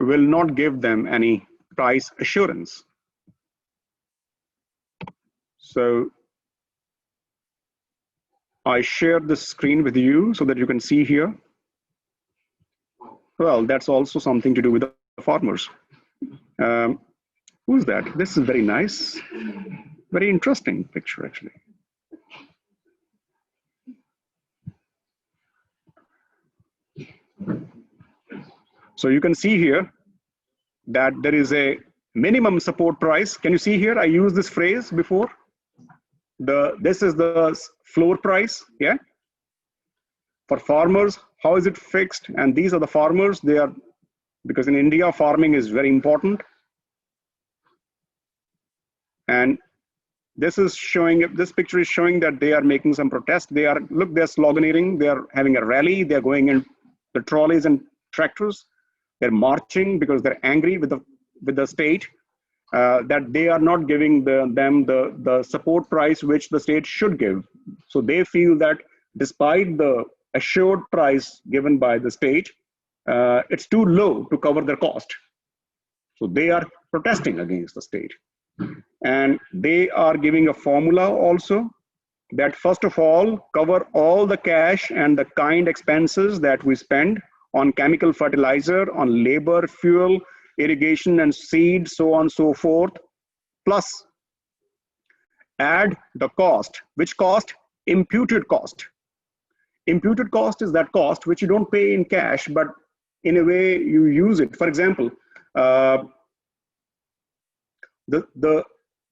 will not give them any price assurance. So I shared the screen with you so that you can see here. Well, that's also something to do with the farmers. Who's that? This is very nice. Very interesting picture, actually. So you can see here that there is a minimum support price. Can you see here? I used this phrase before. This is the floor price, yeah? For farmers, how is it fixed? And these are the farmers. They are, because in India, farming is very important. And this picture is showing that they are making some protest. They're sloganeering, they are having a rally, they're going in the trolleys and tractors. They're marching because they're angry with the state that they are not giving them the support price which the state should give. So they feel that despite the assured price given by the state, it's too low to cover their cost. So they are protesting against the state. And they are giving a formula also that first of all, cover all the cash and the kind expenses that we spend on chemical fertilizer, on labor, fuel, irrigation and seed, so on and so forth, plus add the cost. Which cost? Imputed cost. Imputed cost is that cost which you don't pay in cash, but in a way you use it. For example,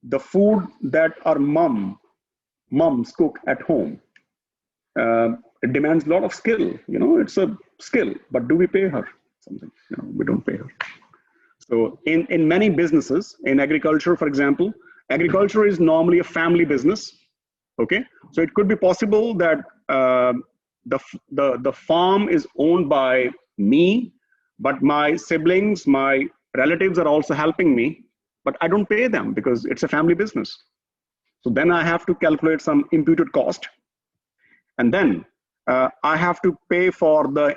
the food that our moms cook at home, it demands a lot of skill. You know, it's a skill, but do we pay her something? No, we don't pay her. So in many businesses, in agriculture, for example, agriculture is normally a family business. Okay, so it could be possible that the farm is owned by me, but my siblings, my relatives are also helping me, but I don't pay them because it's a family business. So then I have to calculate some imputed cost. And then I have to pay for the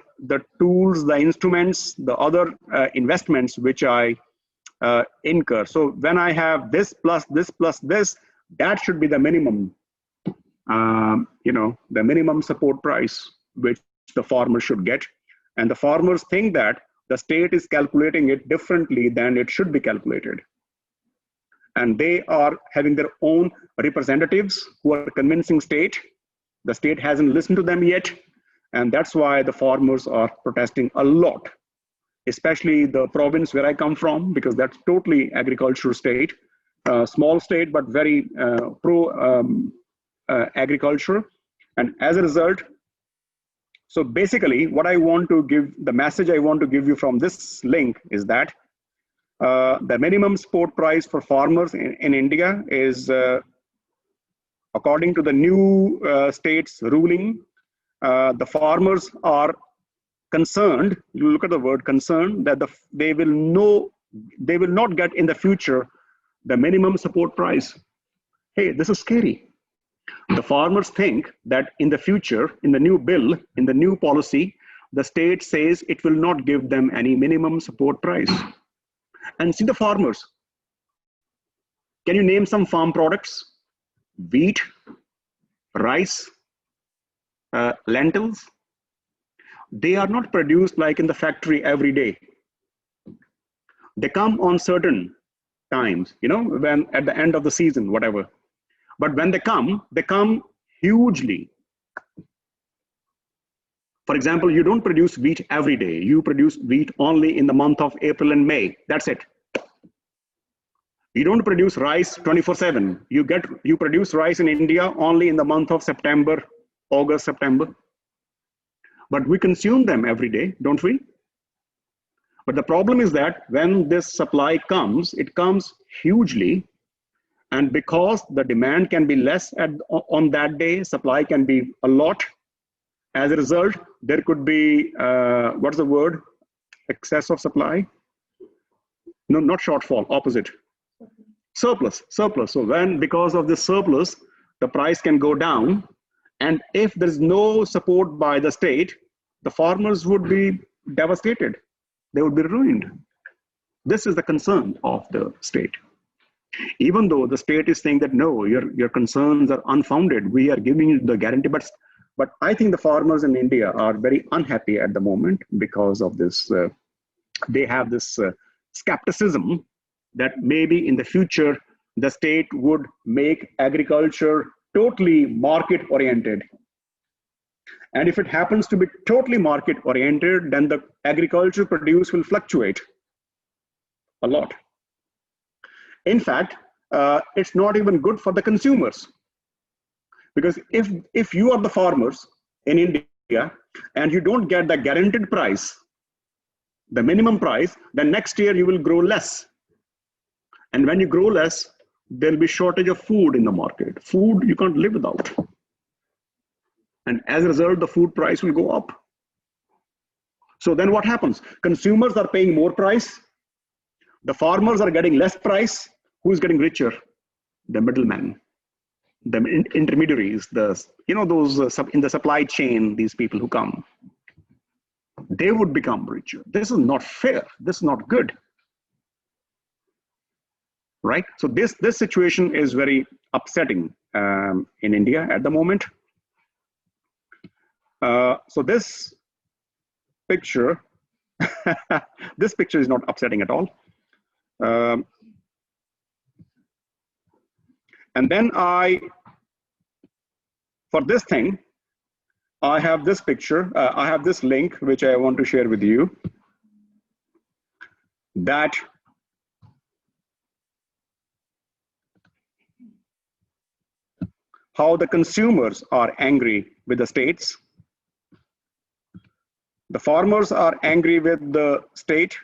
tools, the instruments, the other investments which I incur. So when I have this plus this plus this, that should be the minimum, the minimum support price which the farmer should get. And the farmers think that the state is calculating it differently than it should be calculated. And they are having their own representatives who are convincing state. The state hasn't listened to them yet. And that's why the farmers are protesting a lot, especially the province where I come from, because that's totally agricultural state, small state, but very pro agriculture. And as a result, so basically what I want to give, the message I want to give you from this link is that the minimum support price for farmers in India is, according to the new state's ruling, the farmers are concerned, you look at the word concerned, that they will not get in the future the minimum support price. Hey, this is scary. The farmers think that in the future, in the new bill, in the new policy, the state says it will not give them any minimum support price. And see the farmers. Can you name some farm products? Wheat, rice, lentils. They are not produced like in the factory every day. They come on certain times, when at the end of the season, whatever. But when they come hugely. For example, you don't produce wheat every day. You produce wheat only in the month of April and May. That's it. You don't produce rice 24/7. You produce rice in India only in the month of September, August, September. But we consume them every day, don't we? But the problem is that when this supply comes, it comes hugely. And because the demand can be less on that day, supply can be a lot. As a result, there could be, what's the word? Excess of supply? No, not shortfall, opposite. Surplus. So because of this surplus, the price can go down. And if there's no support by the state, the farmers would be devastated. They would be ruined. This is the concern of the state. Even though the state is saying that, no, your concerns are unfounded, we are giving you the guarantee. But I think the farmers in India are very unhappy at the moment because of this. They have this skepticism that maybe in the future, the state would make agriculture totally market oriented. And if it happens to be totally market oriented, then the agriculture produce will fluctuate a lot. In fact, it's not even good for the consumers. Because if you are the farmers in India and you don't get the guaranteed price, the minimum price, then next year you will grow less. And when you grow less, there'll be shortage of food in the market. Food you can't live without. And as a result, the food price will go up. So then what happens? Consumers are paying more price. The farmers are getting less price. Who's getting richer? The middlemen, the intermediaries, those in the supply chain, these people who come. They would become richer. This is not fair. This is not good. Right? So this situation is very upsetting in India at the moment. So this picture, this picture is not upsetting at all. And then for this thing, I have this picture, I have this link, which I want to share with you, that how the consumers are angry with the states. The farmers are angry with the state,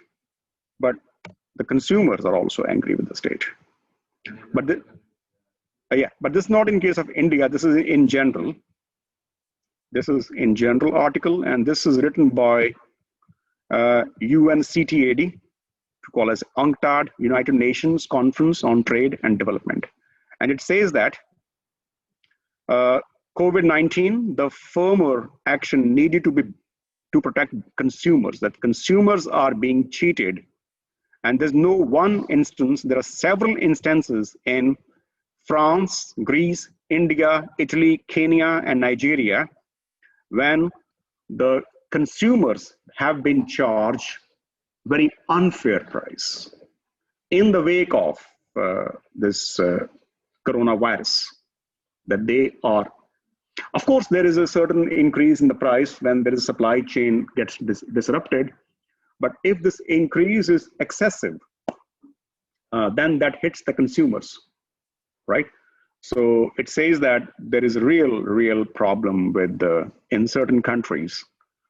but the consumers are also angry with the state. But but this is not in case of India. This is in general. This is in general article, and this is written by UNCTAD, to call as UNCTAD, United Nations Conference on Trade and Development. And it says that COVID-19, the firmer action needed to protect consumers, that consumers are being cheated. And there's no one instance, there are several instances in France, Greece, India, Italy, Kenya, and Nigeria, when the consumers have been charged very unfair price in the wake of this coronavirus, that they are, of course, there is a certain increase in the price when there is supply chain gets disrupted. But if this increase is excessive, then that hits the consumers, right? So it says that there is a real problem with in certain countries.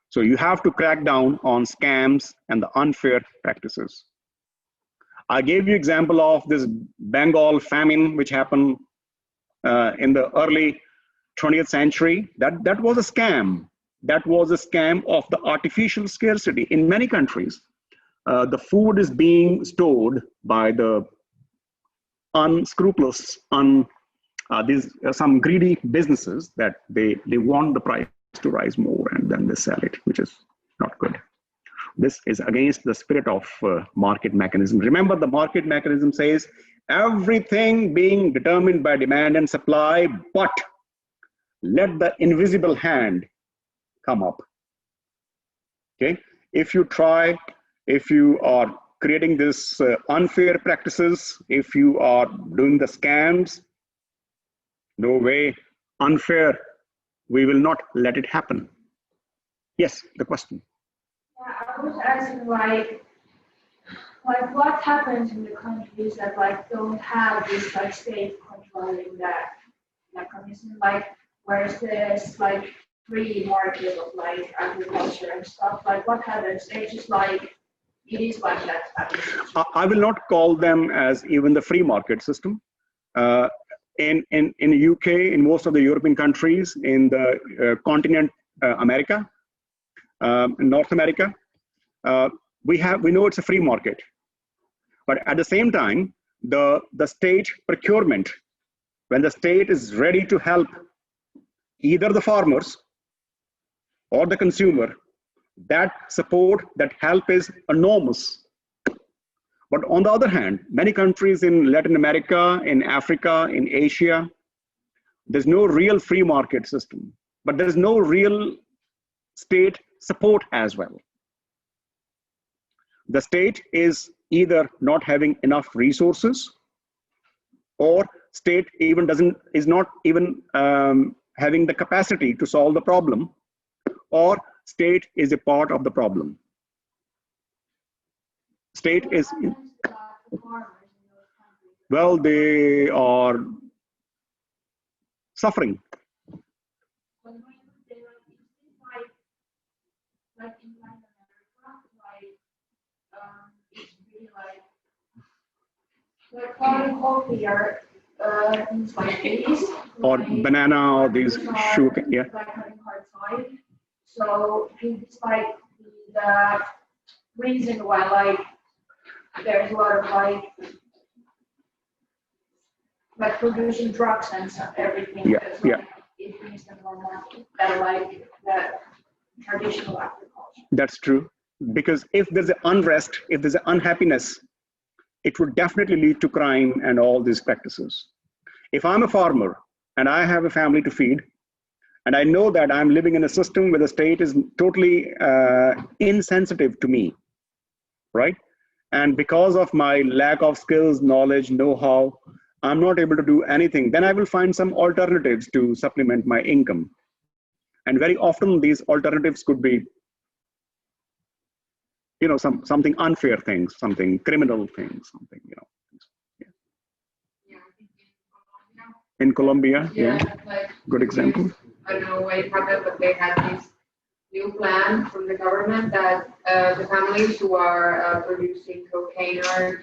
So you have to crack down on scams and the unfair practices. I gave you example of this Bengal famine, which happened in the early 20th century. That was a scam. That was a scam of the artificial scarcity in many countries. The food is being stored by the unscrupulous, these some greedy businesses that they want the price to rise more and then they sell it, which is not good. This is against the spirit of market mechanism. Remember, the market mechanism says everything being determined by demand and supply, but let the invisible hand come up. Okay, if you are creating this unfair practices, if you are doing the scams, no way, unfair, we will not let it happen. Yes, the question. Yeah, I was asking like what happens in the countries that like don't have this like state controlling that mechanism, like where's this like free market of like agriculture and stuff, like what happens? They just like it is like that. I will not call them as even the free market system. In the UK, in most of the European countries, in the continent America, in North America, we know it's a free market, but at the same time, the state procurement, when the state is ready to help either the farmers or the consumer, that support, that help is enormous. But on the other hand, many countries in Latin America, in Africa, in Asia, there's no real free market system, but there's no real state support as well. The state is either not having enough resources, or state is not even having the capacity to solve the problem, or state is a part of the problem. State is, well, they are suffering. Like farming coffee or things like these, or like, banana, or these sugar, yeah. like having hard time. So it's like the reason why like there's a lot of like producing drugs and stuff, everything. Yeah, because, yeah. Like, it brings them more money than like the traditional agriculture. That's true, because if there's an unrest, if there's an unhappiness, it would definitely lead to crime and all these practices. If I'm a farmer and I have a family to feed, and I know that I'm living in a system where the state is totally insensitive to me, right? And because of my lack of skills, knowledge, know-how, I'm not able to do anything, then I will find some alternatives to supplement my income. And very often these alternatives could be, you know, something unfair things, something criminal things, something, you know. Yeah. In Colombia, yeah. Like, Good example. I don't know what happened, but they had this new plan from the government that the families who are producing cocaine or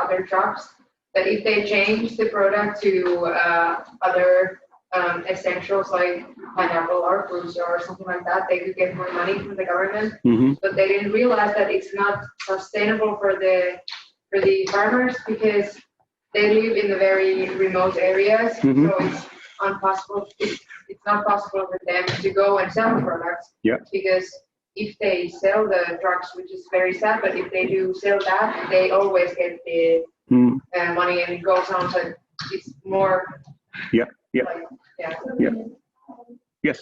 other drugs, that if they change the product to other essentials like pineapple or fruits or something like that, they could get more money from the government. Mm-hmm. But they didn't realize that it's not sustainable for the farmers, because they live in the very remote areas. Mm-hmm. So it's impossible. It's not possible for them to go and sell the products. Yeah. Because if they sell the drugs, which is very sad, but if they do sell that, they always get the money, and it goes on. So it's more. Yeah. Yeah. Like, yeah. Yeah. Yes.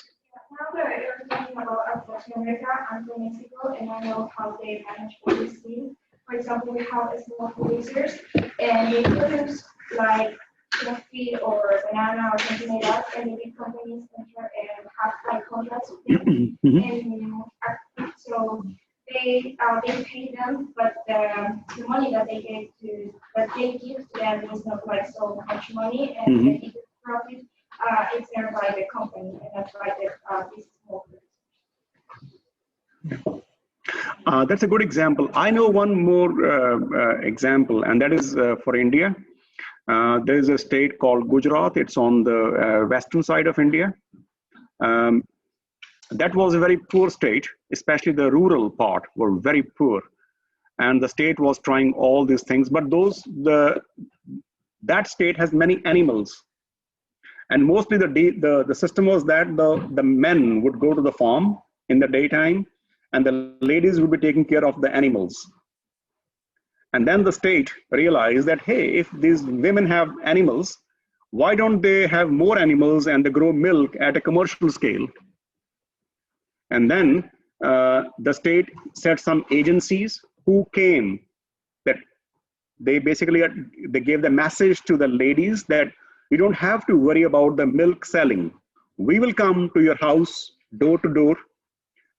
Now that you're talking about Latin America and Mexico, and I know how they manage this thing. For example, we have small producers, and they produce like coffee or banana or something like that, and the big companies enter and have like contracts with them. And so they pay them, but the money that they give to them is not like so much money, and the profit it's earned by the company, and that's why this small producers. That's a good example. I know one more example, and that is for India. There is a state called Gujarat. It's on the western side of India. That was a very poor state, especially the rural part were very poor. And the state was trying all these things, but that state has many animals. And mostly the system was that the men would go to the farm in the daytime, and the ladies would be taking care of the animals. And then the state realized that, hey, if these women have animals, why don't they have more animals and they grow milk at a commercial scale? And then the state set some agencies who came, that they basically they gave the message to the ladies that you don't have to worry about the milk selling. We will come to your house door to door,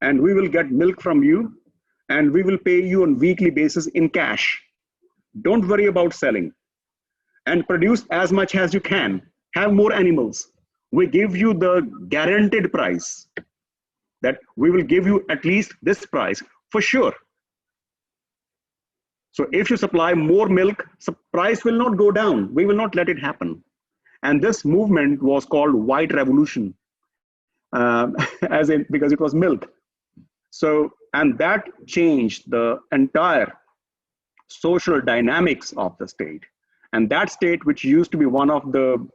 and we will get milk from you, and we will pay you on weekly basis in cash. Don't worry about selling, and produce as much as you can. Have more animals. We give you the guaranteed price, that we will give you at least this price for sure. So if you supply more milk, the price will not go down. We will not let it happen. And this movement was called White Revolution, because it was milk. So, and that changed the entire social dynamics of the state. And that state, which used to be one of the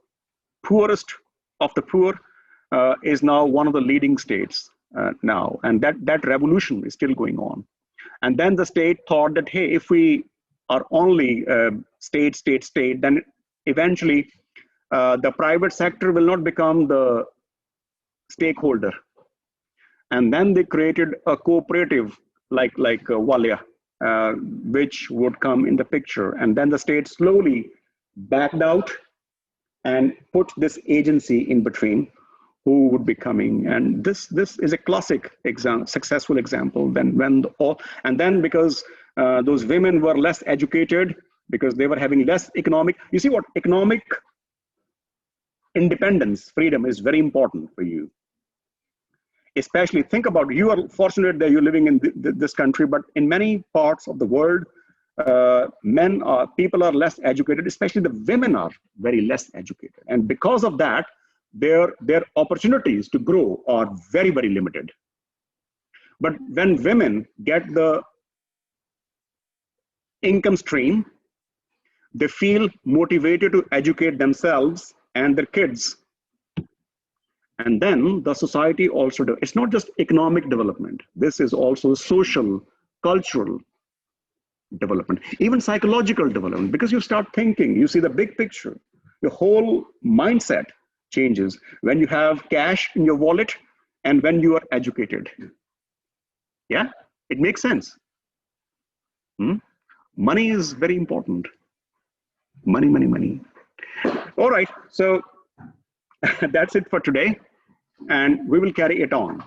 poorest of the poor, is now one of the leading states now. And that revolution is still going on. And then the state thought that, hey, if we are only state, then eventually the private sector will not become the stakeholder. And then they created a cooperative like Walia, which would come in the picture. And then the state slowly backed out and put this agency in between who would be coming. And this is a classic successful example. Then then because those women were less educated, because they were having less economic, you see what, economic independence, freedom is very important for you. Especially think about, you are fortunate that you're living in this country, but in many parts of the world, people are less educated, especially the women are very less educated. And because of that, their opportunities to grow are very, very limited. But when women get the income stream, they feel motivated to educate themselves and their kids. And then the society also, it's not just economic development. This is also social, cultural development, even psychological development, because you start thinking, you see the big picture. Your whole mindset changes when you have cash in your wallet and when you are educated. Yeah, it makes sense. Money is very important. Money. All right, so that's it for today. And we will carry it on.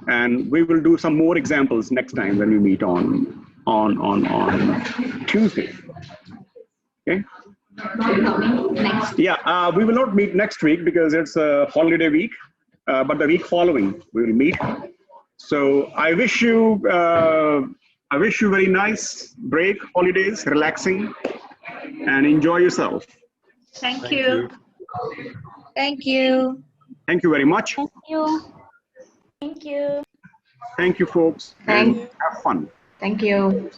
And we will do some more examples next time when we meet on Tuesday. Okay? Next. Yeah, we will not meet next week because it's a holiday week, but the week following we will meet. So I wish you very nice break, holidays, relaxing, and enjoy yourself. Thank you. Thank you. Thank you very much. Thank you. Thank you. Thank you, folks. And have fun. Thank you.